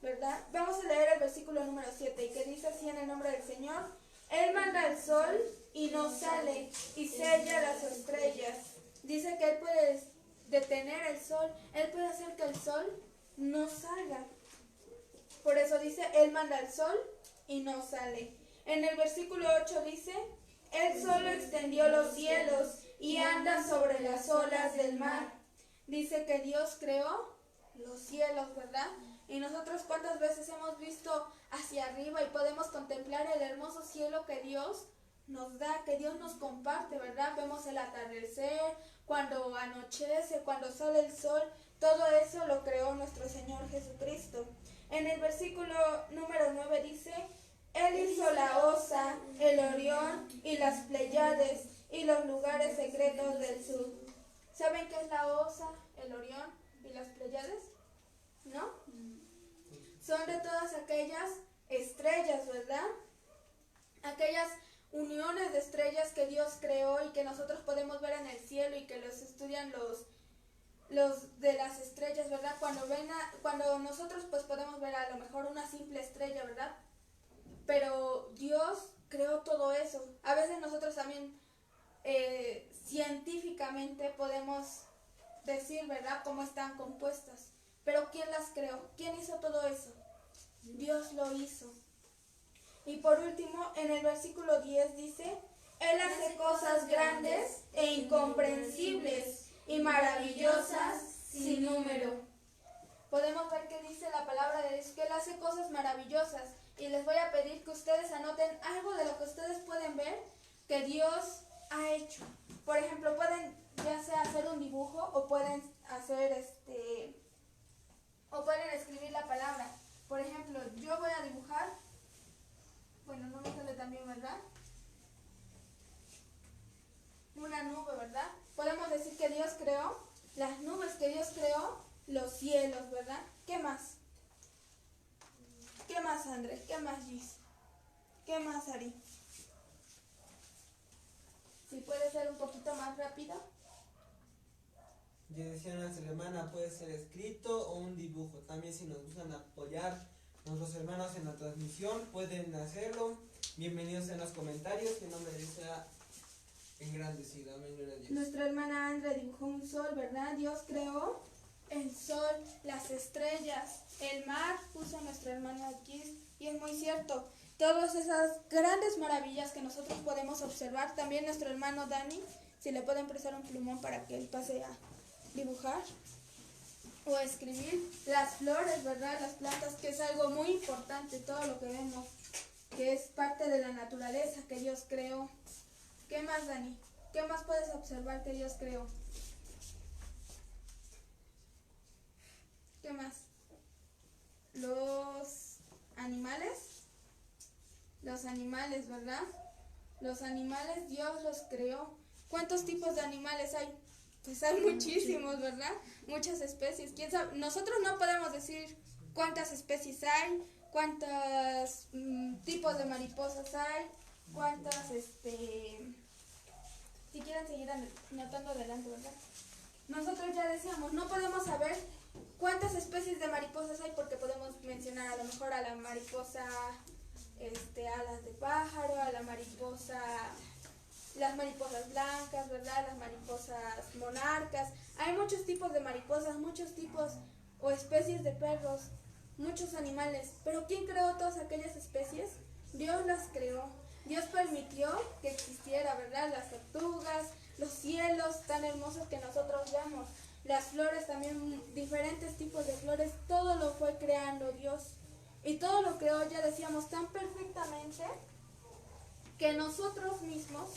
¿verdad? Vamos a leer el versículo número 7 y que dice así en el nombre del Señor: Él manda el sol y no sale y sella las estrellas. Dice que Él puede detener el sol, Él puede hacer que el sol no salga. Por eso dice, Él manda el sol y no sale. En el versículo 8 dice, Él solo extendió los cielos y anda sobre las olas del mar. Dice que Dios creó los cielos, ¿verdad? Y nosotros cuántas veces hemos visto hacia arriba y podemos contemplar el hermoso cielo que Dios nos da, que Dios nos comparte, ¿verdad? Vemos el atardecer, cuando anochece, cuando sale el sol, todo eso lo creó nuestro Señor Jesucristo. En el versículo número 9 dice, Él hizo la Osa, el Orión y las Pleiades y los lugares secretos del sur. ¿Saben qué es la Osa, el Orión y las Pleiades? ¿No? Son de todas aquellas estrellas, ¿verdad? Aquellas uniones de estrellas que Dios creó y que nosotros podemos ver en el cielo y que los estudian los de las estrellas, ¿verdad? Cuando nosotros pues podemos ver a lo mejor una simple estrella, ¿verdad? Pero Dios creó todo eso. A veces nosotros también científicamente podemos decir, ¿verdad?, cómo están compuestas. Pero ¿quién las creó? ¿Quién hizo todo eso? Dios lo hizo. Y por último, en el versículo 10 dice, Él hace cosas grandes e incomprensibles y maravillosas sin número. Podemos ver que dice la palabra de Dios, que Él hace cosas maravillosas. Y les voy a pedir que ustedes anoten algo de lo que ustedes pueden ver que Dios ha hecho. Por ejemplo, pueden ya sea hacer un dibujo o pueden hacer o pueden escribir la palabra. Por ejemplo, yo voy a dibujar, bueno, no me sale también, ¿verdad? Una nube, ¿verdad? Podemos decir que Dios creó las nubes, que Dios creó los cielos, ¿verdad? ¿Qué más? ¿Qué más, Andrés? ¿Qué más, Gis? ¿Qué más, Ari? Si puede ser un poquito más rápido. Ya decía nuestra hermana, puede ser escrito o un dibujo. También si nos gustan apoyar nuestros hermanos en la transmisión, pueden hacerlo. Bienvenidos en los comentarios, que el nombre de Dios sea engrandecido. Amén, gloria a Dios. Nuestra hermana Andrea dibujó un sol, ¿verdad? Dios creó el sol, las estrellas, el mar, puso nuestra hermana aquí. Y es muy cierto, todas esas grandes maravillas que nosotros podemos observar. También nuestro hermano Dani, si le pueden prestar un plumón para que él pase a dibujar o escribir. Las flores, ¿verdad? Las plantas, que es algo muy importante, todo lo que vemos, que es parte de la naturaleza que Dios creó. ¿Qué más, Dani? ¿Qué más puedes observar que Dios creó? ¿Qué más? Los animales, ¿verdad? Los animales Dios los creó. ¿Cuántos tipos de animales hay? Pues hay muchísimos, ¿verdad? Muchas especies. ¿Quién sabe? Nosotros no podemos decir cuántas especies hay, cuántos tipos de mariposas hay, cuántas, si quieren seguir anotando adelante, ¿verdad? Nosotros ya decíamos, no podemos saber cuántas especies de mariposas hay porque podemos mencionar a lo mejor a la mariposa, alas de pájaro, a la mariposa, las mariposas blancas, ¿verdad? Las mariposas monarcas. Hay muchos tipos de mariposas, muchos tipos o especies de perros, muchos animales. Pero ¿quién creó todas aquellas especies? Dios las creó. Dios permitió que existiera, ¿verdad? Las tortugas, los cielos tan hermosos que nosotros vemos, las flores también, diferentes tipos de flores, todo lo fue creando Dios. Y todo lo creó, ya decíamos, tan perfectamente que nosotros mismos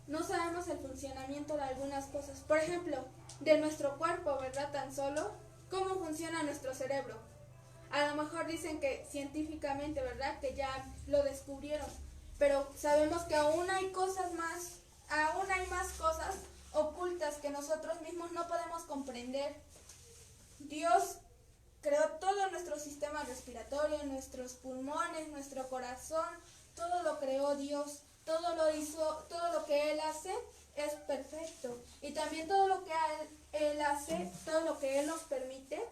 no sabemos el funcionamiento de algunas cosas. Por ejemplo, de nuestro cuerpo, ¿verdad? Tan solo, cómo funciona nuestro cerebro. A lo mejor dicen que científicamente, ¿verdad?, que ya lo descubrieron, pero sabemos que aún hay más cosas ocultas que nosotros mismos no podemos comprender. Dios creó todo nuestro sistema respiratorio, nuestros pulmones, nuestro corazón, todo lo creó Dios, todo lo hizo, todo lo que Él hace es perfecto. Y también todo lo que Él hace, todo lo que Él nos permite,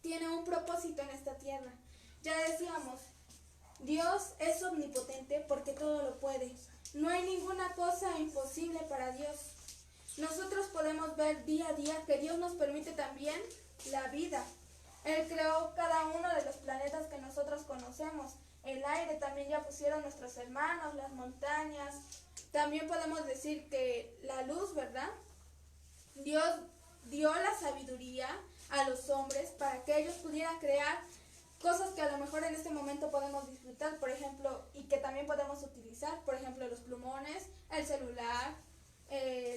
tiene un propósito en esta tierra. Ya decíamos, Dios es omnipotente porque todo lo puede. No hay ninguna cosa imposible para Dios. Nosotros podemos ver día a día que Dios nos permite también la vida. Él creó cada uno de los planetas que nosotros conocemos. El aire también ya pusieron nuestros hermanos, las montañas. También podemos decir que la luz, ¿verdad? Dios dio la sabiduría a los hombres para que ellos pudieran crear cosas que a lo mejor en este momento podemos disfrutar, por ejemplo, y que también podemos utilizar, por ejemplo, los plumones, el celular,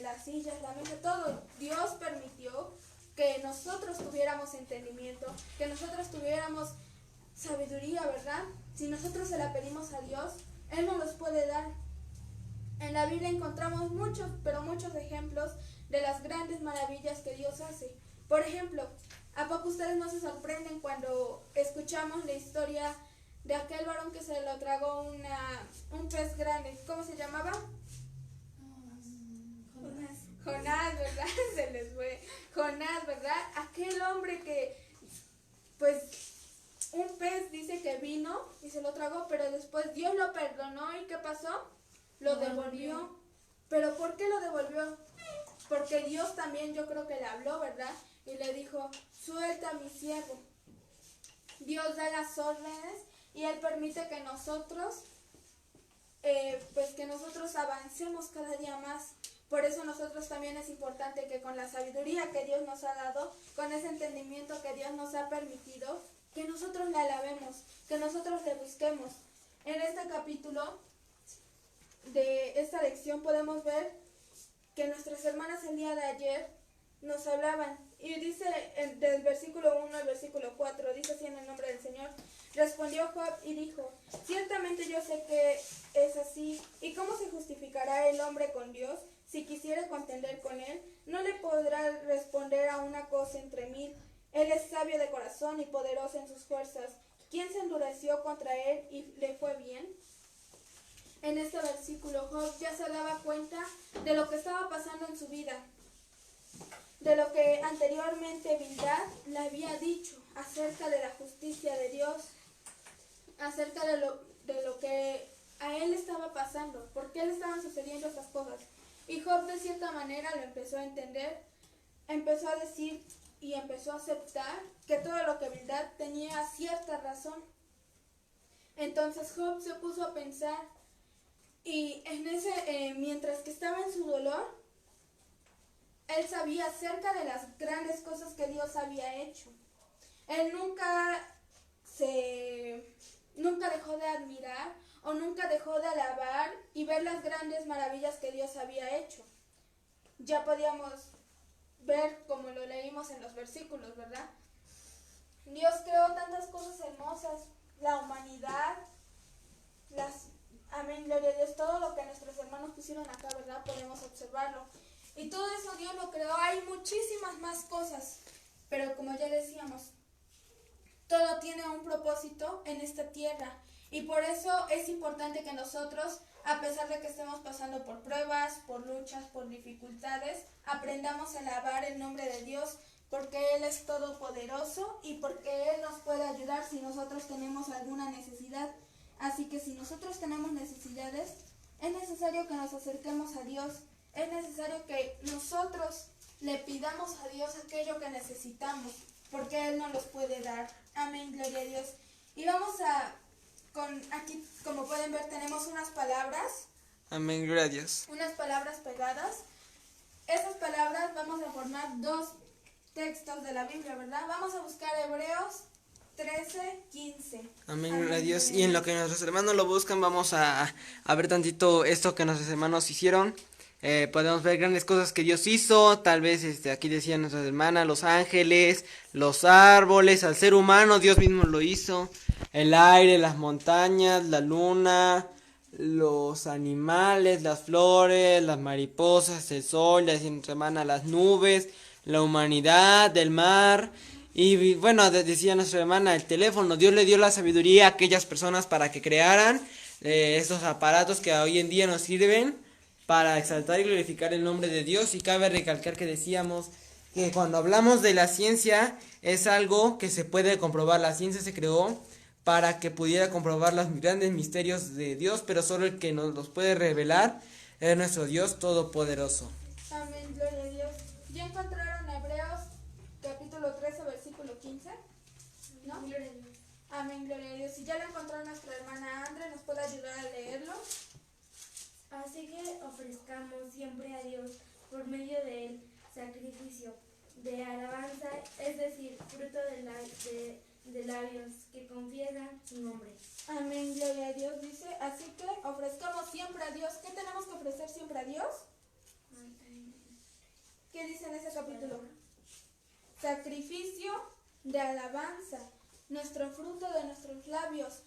las sillas, la mesa, todo. Dios permitió que nosotros tuviéramos entendimiento, que nosotros tuviéramos sabiduría, ¿verdad? Si nosotros se la pedimos a Dios, Él nos los puede dar. En la Biblia encontramos muchos, pero muchos ejemplos de las grandes maravillas que Dios hace. Por ejemplo, ¿a poco ustedes no se sorprenden cuando escuchamos la historia de aquel varón que se lo tragó un pez grande? ¿Cómo se llamaba? Jonás, ¿verdad? Se les fue. Jonás, ¿verdad? Aquel hombre que, pues, un pez dice que vino y se lo tragó, pero después Dios lo perdonó y ¿qué pasó? Lo devolvió. ¿Pero por qué lo devolvió? Porque Dios también, yo creo que le habló, ¿verdad? Y le dijo, suelta a mi siervo. Dios da las órdenes y Él permite que nosotros, que nosotros avancemos cada día más. Por eso nosotros también es importante que con la sabiduría que Dios nos ha dado, con ese entendimiento que Dios nos ha permitido, que nosotros le alabemos, que nosotros le busquemos. En este capítulo de esta lección podemos ver que nuestras hermanas el día de ayer nos hablaban. Y dice del versículo 1 al versículo 4, dice así en el nombre del Señor. Respondió Job y dijo, ciertamente yo sé que es así. ¿Y cómo se justificará el hombre con Dios? Si quisiera contender con él, no le podrá responder a una cosa entre mil. Él es sabio de corazón y poderoso en sus fuerzas. ¿Quién se endureció contra él y le fue bien? En este versículo Job ya se daba cuenta de lo que estaba pasando en su vida, de lo que anteriormente Bildad le había dicho acerca de la justicia de Dios, acerca de lo que a él estaba pasando, por qué le estaban sucediendo estas cosas. Y Job de cierta manera lo empezó a entender, empezó a decir y empezó a aceptar que todo lo que Bildad tenía cierta razón. Entonces Job se puso a pensar y mientras que estaba en su dolor, él sabía acerca de las grandes cosas que Dios había hecho. Él nunca dejó de admirar o nunca dejó de alabar y ver las grandes maravillas que Dios había hecho. Ya podíamos ver como lo leímos en los versículos, ¿verdad? Dios creó tantas cosas hermosas, la humanidad, amén, gloria a Dios, todo lo que nuestros hermanos pusieron acá, ¿verdad? Podemos observarlo. Y todo eso Dios lo creó. Hay muchísimas más cosas, pero como ya decíamos, todo tiene un propósito en esta tierra. Y por eso es importante que nosotros, a pesar de que estemos pasando por pruebas, por luchas, por dificultades, aprendamos a alabar el nombre de Dios, porque Él es todopoderoso y porque Él nos puede ayudar si nosotros tenemos alguna necesidad. Así que si nosotros tenemos necesidades, es necesario que nos acerquemos a Dios. Es necesario que nosotros le pidamos a Dios aquello que necesitamos, porque Él nos los puede dar. Amén, gloria a Dios. Y vamos aquí, como pueden ver, tenemos unas palabras. Amén, gloria a Dios. Unas palabras pegadas. Esas palabras vamos a formar dos textos de la Biblia, ¿verdad? Vamos a buscar Hebreos 13:15. Amén, gloria a Dios. Y en lo que nuestros hermanos lo buscan, vamos a ver tantito esto que nuestros hermanos hicieron. podemos ver grandes cosas que Dios hizo. Tal vez aquí decían nuestras hermanas, los ángeles, los árboles, al ser humano Dios mismo lo hizo, el aire, las montañas, la luna, los animales, las flores, las mariposas, el sol, ya decía nuestra hermana, las nubes, la humanidad, el mar. Y bueno, decía nuestra hermana, el teléfono. Dios le dio la sabiduría a aquellas personas para que crearan estos aparatos que hoy en día nos sirven para exaltar y glorificar el nombre de Dios. Y cabe recalcar que decíamos que cuando hablamos de la ciencia es algo que se puede comprobar. La ciencia se creó para que pudiera comprobar los grandes misterios de Dios, pero solo el que nos los puede revelar es nuestro Dios todopoderoso. Amén, gloria a Dios. ¿Ya encontraron Hebreos capítulo 13, versículo 15? ¿No? Gloria a Dios. Amén, gloria a Dios. Si ya lo encontró nuestra hermana Andre, ¿nos puede ayudar a leerlo? Así que ofrezcamos siempre a Dios por medio de él sacrificio de alabanza, es decir, fruto de labios que confiesan su nombre. Amén, gloria a Dios. Dice, así que ofrezcamos siempre a Dios. ¿Qué tenemos que ofrecer siempre a Dios? ¿Qué dice en ese capítulo? Sacrificio de alabanza, nuestro fruto de nuestros labios.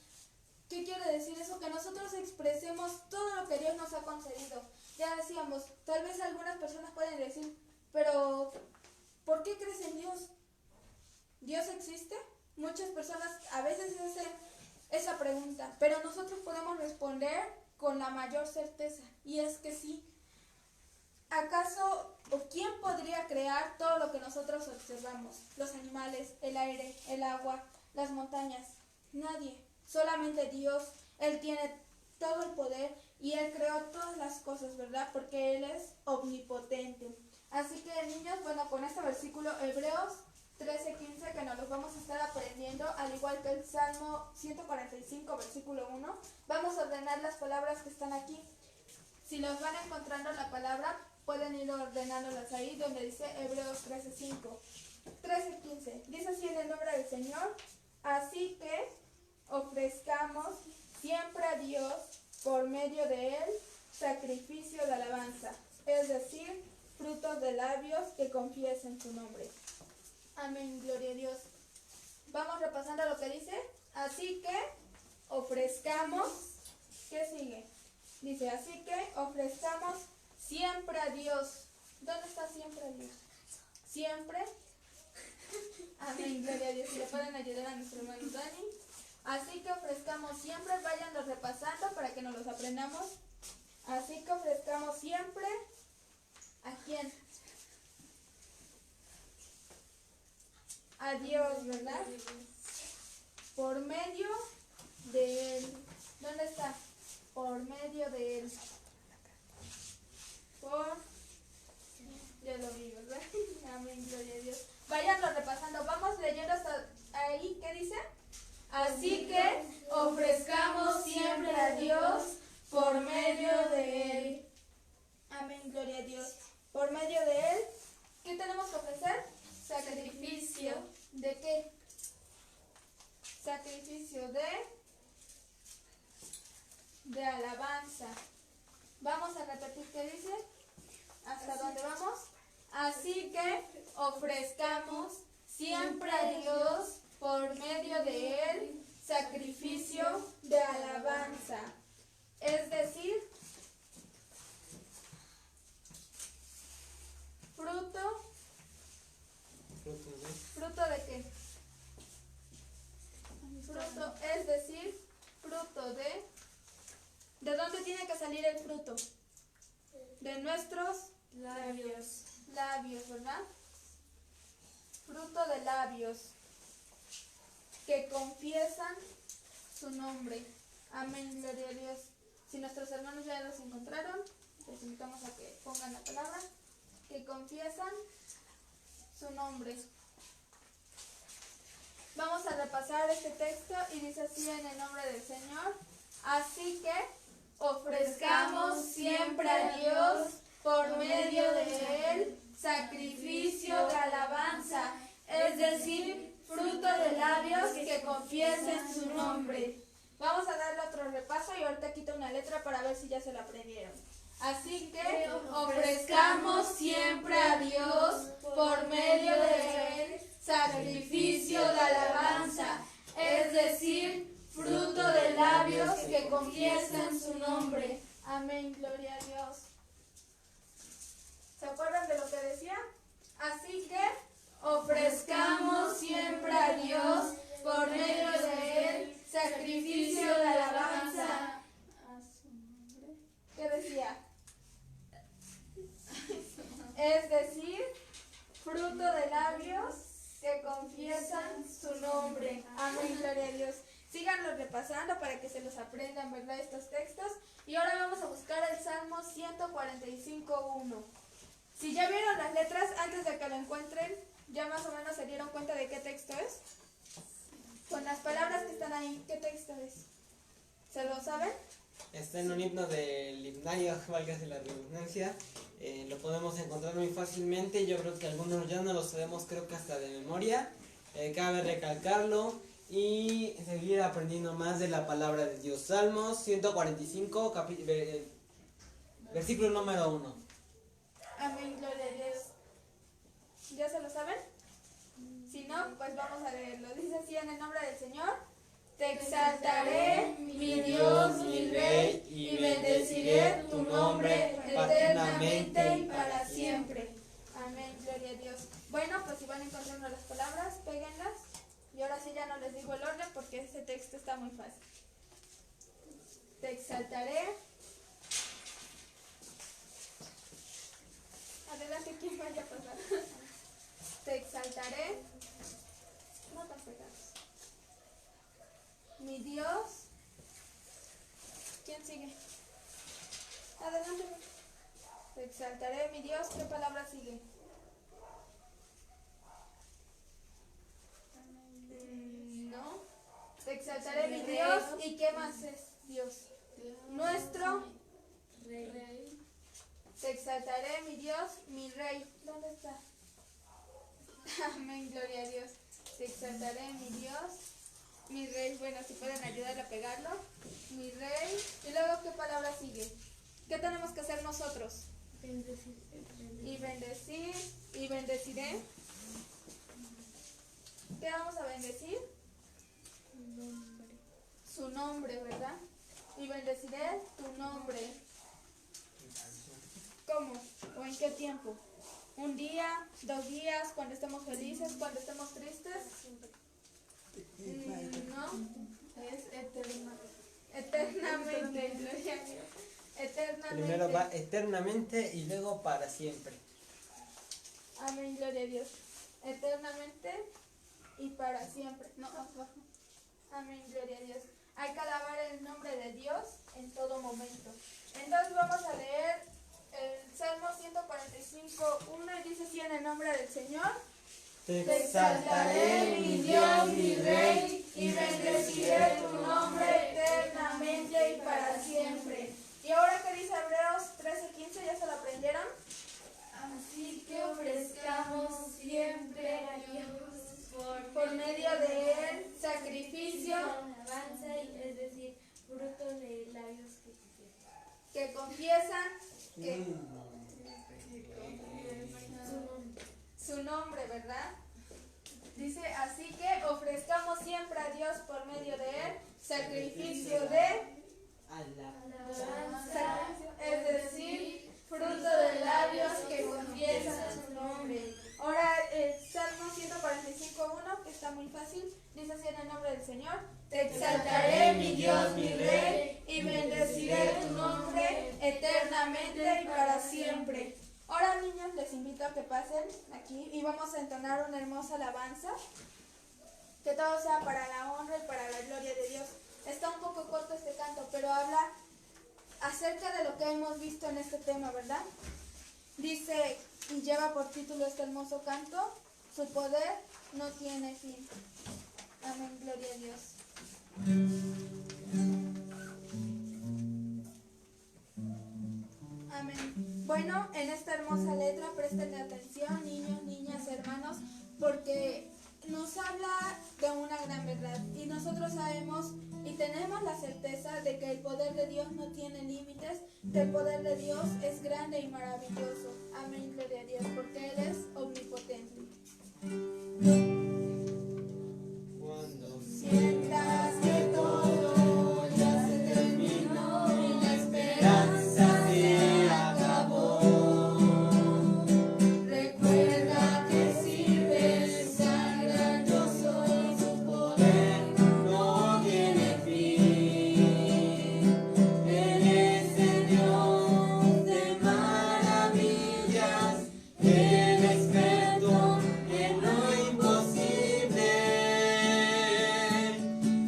¿Qué quiere decir eso? Que nosotros expresemos todo lo que Dios nos ha concedido. Ya decíamos, tal vez algunas personas pueden decir, pero ¿por qué crees en Dios? ¿Dios existe? Muchas personas a veces hacen esa pregunta, pero nosotros podemos responder con la mayor certeza, y es que sí. ¿Acaso o quién podría crear todo lo que nosotros observamos? Los animales, el aire, el agua, las montañas. Nadie. Solamente Dios. Él tiene todo el poder y Él creó todas las cosas, ¿verdad? Porque Él es omnipotente. Así que, niños, bueno, con este versículo, Hebreos 13:15, que nos los vamos a estar aprendiendo, al igual que el Salmo 145, versículo 1, vamos a ordenar las palabras que están aquí. Si los van encontrando la palabra, pueden ir ordenándolas ahí, donde dice Hebreos 13:5. 13:15. Dice así en el nombre del Señor, así que ofrezcamos siempre a Dios por medio de Él sacrificio de alabanza, es decir, frutos de labios que confiesen su nombre. Amén, gloria a Dios. Vamos repasando lo que dice. Así que ofrezcamos, ¿qué sigue? Dice, así que ofrezcamos siempre a Dios. ¿Dónde está siempre a Dios? Siempre. Amén, gloria a Dios. Si le pueden ayudar a nuestro hermano Dani. Así que ofrezcamos siempre, váyanlo repasando para que nos los aprendamos. Así que ofrezcamos siempre, ¿a quién? A Dios, ¿verdad? Por medio de Él. ¿Dónde está? Por medio de Él. Ya lo vi, ¿verdad? Amén, gloria a Dios. Váyanlo repasando. Vamos leyendo hasta ahí. ¿Qué dice? Así que ofrezcamos siempre a Dios por medio de Él. Amén, gloria a Dios. Por medio de Él, ¿qué tenemos que ofrecer? Sacrificio. ¿De qué? Sacrificio de alabanza. Vamos a repetir qué dice. ¿Hasta dónde vamos? Así que ofrezcamos siempre a Dios por medio de Él sacrificio de alabanza. Es decir, ¿fruto de qué? Fruto, es decir, fruto ¿de dónde tiene que salir el fruto? De nuestros labios, ¿verdad? Fruto de labios que confiesan su nombre. Amén, gloria a Dios. Si nuestros hermanos ya los encontraron, les invitamos a que pongan la palabra, que confiesan su nombre. Vamos a repasar este texto y dice así en el nombre del Señor. Así que ofrezcamos siempre a Dios por medio de Él sacrificio de alabanza, es decir, fruto de labios que confiesen su nombre. Vamos a darle otro repaso y ahorita quito una letra para ver si ya se la aprendieron. Así que ofrezcamos siempre a Dios por medio de él sacrificio de alabanza, es decir, fruto de labios que confiesan su nombre. Amén, gloria a Dios. ¿Se acuerdan de lo que decía? Así que ofrezcamos siempre a Dios por medio de él sacrificio de alabanza. ¿Qué decía? Es decir, fruto de labios que confiesan su nombre. Amén, gloria a Dios. Síganlo repasando para que se los aprendan, ¿verdad? Estos textos. Y ahora vamos a buscar el Salmo 145:1. Si ya vieron las letras, antes de que lo encuentren, ya más o menos se dieron cuenta de qué texto es. Con las palabras que están ahí, ¿qué texto es? ¿Se lo saben? Está en un himno del himnario, válgase la redundancia. Lo podemos encontrar muy fácilmente. Yo creo que algunos ya no lo sabemos, creo que hasta de memoria. Cabe recalcarlo y seguir aprendiendo más de la palabra de Dios. Salmos 145, versículo número 1. Amén, gloria a Dios. ¿Ya se lo saben? Si no, pues vamos a leerlo. Dice así en el nombre del Señor. Te exaltaré, mi Dios, mi Rey, y bendeciré tu nombre eternamente y para siempre. Amén, gloria a Dios. Bueno, pues si van encontrando las palabras, péguenlas. Y ahora sí ya no les digo el orden porque ese texto está muy fácil. Te exaltaré. Adelante, quien vaya a pasar. Te exaltaré. No tan pegados. Mi Dios. ¿Quién sigue? Adelante. Te exaltaré, mi Dios. ¿Qué palabra sigue? No. Te exaltaré, mi Dios. ¿Y qué más es Dios? Nuestro Rey. Te exaltaré, mi Dios, mi Rey. ¿Dónde está? Amén, gloria a Dios. Te exaltaré, mi Dios, mi Rey. Bueno, si pueden ayudarle a pegarlo. Mi Rey. Y luego, ¿qué palabra sigue? ¿Qué tenemos que hacer nosotros? Bendecir. Y bendecir. Y bendeciré. ¿Qué vamos a bendecir? Su nombre, ¿verdad? Y bendeciré tu nombre. ¿Cómo? ¿O en qué tiempo? ¿Un día? ¿2 días? ¿Cuando estemos felices? ¿Cuando estemos tristes? No. Es eternamente. Gloria a Dios. Eternamente. Primero va eternamente y luego para siempre. Amén, gloria a Dios. Eternamente y para siempre. No, abajo. Amén, gloria a Dios. Hay que alabar el nombre de Dios en todo momento. Entonces vamos a leer el Salmo 145:1 y dice así en el nombre del Señor. Te exaltaré, mi Dios, mi Rey, y bendeciré tu nombre eternamente y para siempre. Y ahora que dice Hebreos 13:15, ¿ya se lo aprendieron? Así que ofrezcamos siempre a Dios Por medio de él, sacrificio alabanza, es decir, fruto de labios que confiesan que su nombre, ¿verdad? Dice, así que ofrezcamos siempre a Dios por medio de él, sacrificio de alabanza, es decir, fruto de labios que confiesan su nombre. Ahora el Salmo 145:1, que está muy fácil, dice así en el nombre del Señor. Te exaltaré, mi Dios, mi Rey, y bendeciré tu nombre eternamente y para siempre. Ahora, niños, les invito a que pasen aquí y vamos a entonar una hermosa alabanza. Que todo sea para la honra y para la gloria de Dios. Está un poco corto este canto, pero habla acerca de lo que hemos visto en este tema, ¿verdad? Dice y lleva por título este hermoso canto, su poder no tiene fin. Amén, gloria a Dios. Amén. Bueno, en esta hermosa letra presten atención, niños, niñas, hermanos, porque nos habla de una gran verdad y nosotros sabemos y tenemos la certeza de que el poder de Dios no tiene límites, que el poder de Dios es grande y maravilloso. Amén, gloria a Dios, porque Él es omnipotente. Cuando Sientas que todo ya se terminó y la esperanza se acabó, recuerda que sirves al gran yo soy y su poder no tiene fin. Él es el Dios de maravillas, el experto en lo imposible.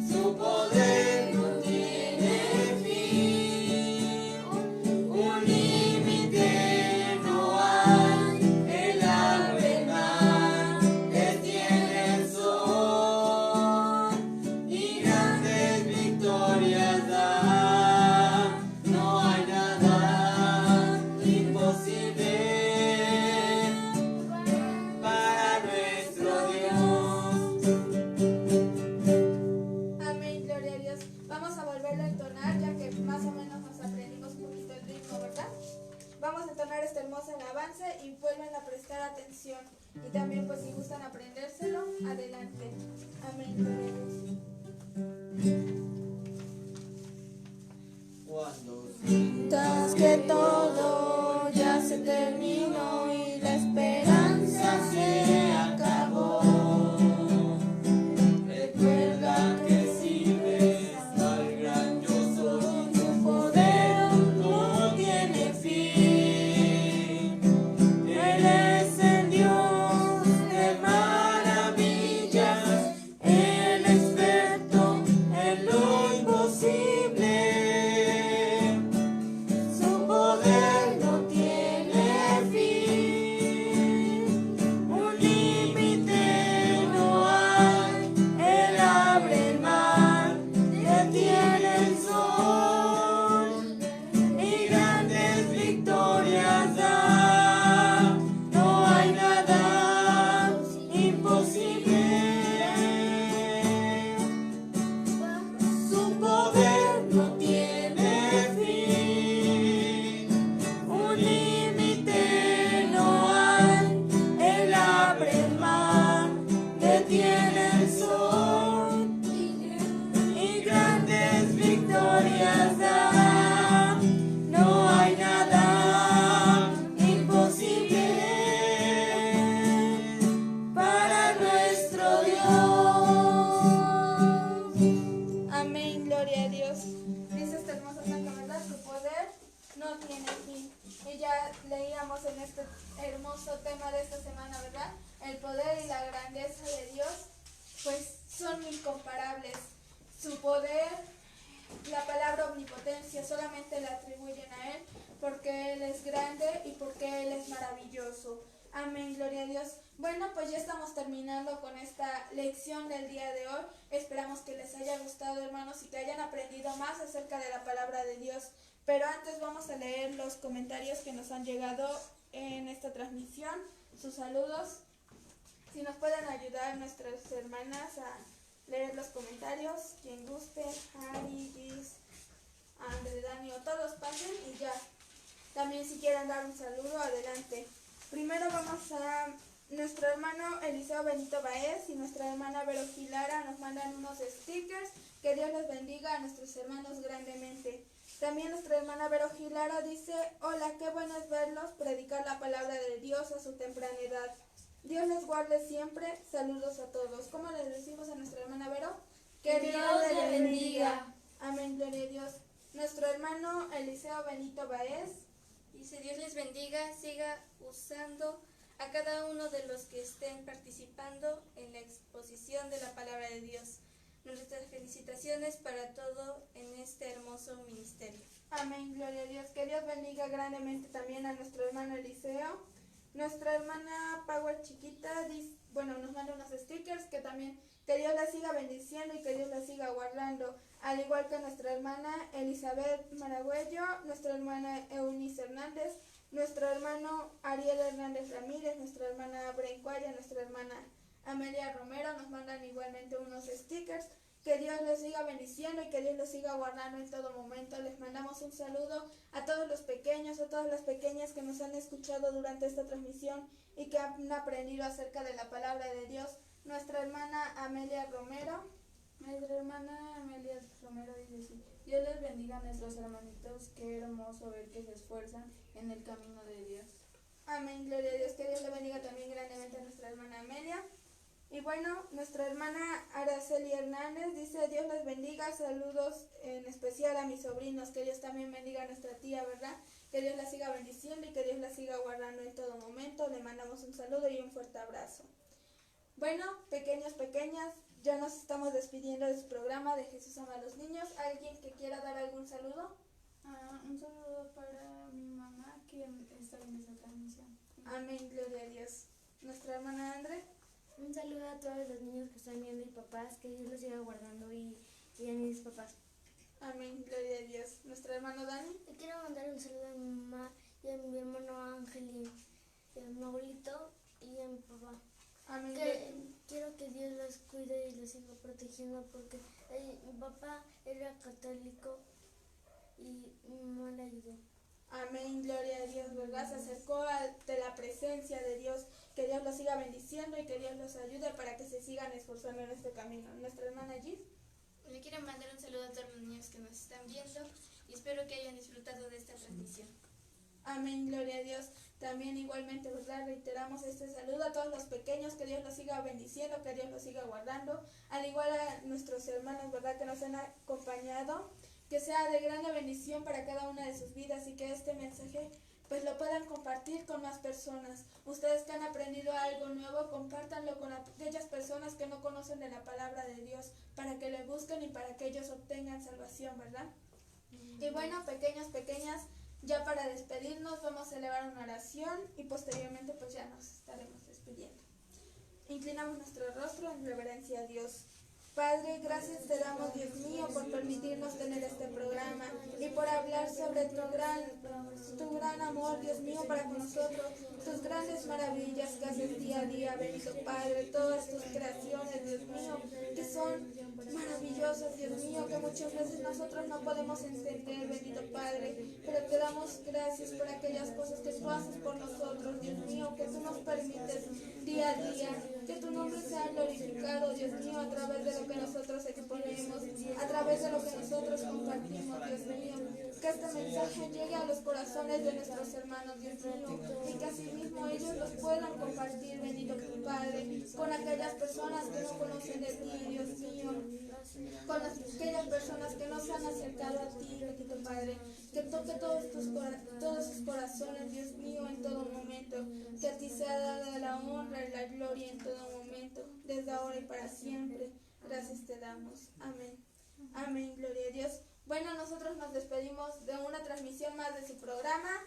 Su poder no tiene fin, un límite no hay. Él abre el mar, detiene el sol y grandes victorias da. No hay nada imposible para nuestro Dios. Amén, gloria a Dios. Vamos a volverlo a entonar ya que más o menos nos aprendimos un poquito el ritmo, ¿verdad? Vamos a entonar esta hermosa alabanza y vuelven a prestar atención. Y también pues si gustan aprendérselo, adelante. Amén, gloria a Dios. Cuando Sientas que todo ya se terminó y la esperanza se acabó, recuerda que sirves al gran yo soy y su poder no tiene fin. Él es el Dios de maravillas, el experto en lo imposible. Su poder no tiene fin, un límite no hay. Él abre el mar, detiene el sol y grandes victorias da. No hay nada imposible. Su poder no tiene fin, un límite no hay. Él abre el mar, detiene el sol y grandes victorias da. No hay nada imposible para nuestro Dios. Amén, gloria a Dios. Dice esta hermosa santa verdad, su poder no tiene fin. Y ya leíamos en este hermoso tema de esta semana, ¿verdad? El poder y la grandeza de Dios, pues son incomparables. Su poder, la palabra omnipotencia, solamente le atribuyen a Él porque Él es grande y porque Él es maravilloso. Amén, gloria a Dios. Bueno, pues ya estamos terminando con esta lección del día de hoy. Esperamos que les haya gustado, hermanos, y que hayan aprendido más acerca de la palabra de Dios. Pero antes vamos a leer los comentarios que nos han llegado en esta transmisión, sus saludos. Si nos pueden ayudar nuestras hermanas a leer los comentarios, quien guste, Ari, Gis, André, Dani, o todos pasen y ya. También si quieren dar un saludo, adelante. Primero vamos a nuestro hermano Eliseo Benito Baez y nuestra hermana Vero Gilara nos mandan unos stickers. Que Dios les bendiga a nuestros hermanos grandemente. También nuestra hermana Vero Gilara dice: hola, qué bueno es verlos predicar la palabra de Dios a su temprana edad. Dios les guarde siempre. Saludos a todos. ¿Cómo le decimos a nuestra hermana Vero? Que Dios les bendiga. Amén, gloria a Dios. Nuestro hermano Eliseo Benito Baez Dice: Dios les bendiga, siga usando a cada uno de los que estén participando en la exposición de la palabra de Dios. Nuestras felicitaciones para todo en este hermoso ministerio. Amén, gloria a Dios. Que Dios bendiga grandemente también a nuestro hermano Eliseo. Nuestra hermana Power Chiquita nos manda unos stickers que también que Dios la siga bendiciendo y que Dios la siga guardando. Al igual que nuestra hermana Elizabeth Maragüello, nuestra hermana Eunice Hernández, nuestro hermano Ariel Hernández Ramírez, nuestra hermana Brencuaya, nuestra hermana Amelia Romero nos mandan igualmente unos stickers. Que Dios les siga bendiciendo y que Dios los siga guardando en todo momento. Les mandamos un saludo a todos los pequeños, a todas las pequeñas que nos han escuchado durante esta transmisión y que han aprendido acerca de la palabra de Dios. Nuestra hermana Amelia Romero. Nuestra hermana Amelia Romero dice así: Dios les bendiga a nuestros hermanitos, qué hermoso ver que se esfuerzan en el camino de Dios. Amén, gloria a Dios, que Dios le bendiga también grandemente a nuestra hermana Amelia. Y bueno, nuestra hermana Araceli Hernández dice: Dios les bendiga, saludos en especial a mis sobrinos, que Dios también bendiga a nuestra tía, ¿verdad? Que Dios la siga bendiciendo y que Dios la siga guardando en todo momento. Le mandamos un saludo y un fuerte abrazo. Bueno, pequeños, pequeñas, ya nos estamos despidiendo de su programa de Jesús ama a los niños. ¿Alguien que quiera dar algún saludo? Un saludo para mi mamá que está viendo esta transmisión. Amén, gloria a Dios. Nuestra hermana André. Un saludo a todos los niños que están viendo y papás, que Dios los siga guardando y a mis papás. Amén, gloria a Dios. Nuestro hermano Dani. Le quiero mandar un saludo a mi mamá y a mi hermano Ángel y a mi abuelito y a mi papá. Amén. Quiero que Dios los cuide y los siga protegiendo porque mi papá era católico y mi mamá le ayudó. Amén, gloria a Dios, ¿verdad? Se acercó ante la presencia de Dios. Que Dios los siga bendiciendo y que Dios los ayude para que se sigan esforzando en este camino. Nuestra hermana Gis. Le quiero mandar un saludo a todos los niños que nos están viendo y espero que hayan disfrutado de esta transmisión. Amén, gloria a Dios. También igualmente, ¿verdad? Reiteramos este saludo a todos los pequeños, que Dios los siga bendiciendo, que Dios los siga guardando, al igual a nuestros hermanos, ¿verdad? Que nos han acompañado, que sea de grande bendición para cada una de sus vidas y que este mensaje pues lo puedan compartir con más personas. Ustedes que han aprendido algo nuevo, compártanlo con aquellas personas que no conocen de la palabra de Dios, para que le busquen y para que ellos obtengan salvación, ¿verdad? Y bueno, pequeños, pequeñas, ya para despedirnos vamos a elevar una oración y posteriormente pues ya nos estaremos despidiendo. Inclinamos nuestro rostro en reverencia a Dios. Padre, gracias te damos, Dios mío, por permitirnos tener este programa y por hablar sobre tu gran amor, Dios mío, para con nosotros, tus grandes maravillas que haces día a día, bendito Padre, todas tus creaciones, Dios mío, que son maravillosas, Dios mío, que muchas veces nosotros no podemos entender, bendito Padre, pero te damos gracias por aquellas cosas que tú haces por nosotros, Dios mío, que tú nos permites día a día, que tu nombre sea glorificado, Dios mío, a través de lo que nosotros exponemos, a través de lo que nosotros compartimos, Dios mío, que este mensaje llegue a los corazones de nuestros hermanos, Dios mío, y que asimismo ellos los puedan compartir, bendito Padre, con aquellas personas que no conocen de ti, Dios mío, con aquellas personas que no se han acercado a ti, bendito Padre, que toque todos sus corazones, Dios mío, en todo momento, que a ti sea dada la honra y la gloria en todo momento, desde ahora y para siempre. Gracias te damos. Amén. Amén, gloria a Dios. Bueno, nosotros nos despedimos de una transmisión más de su programa.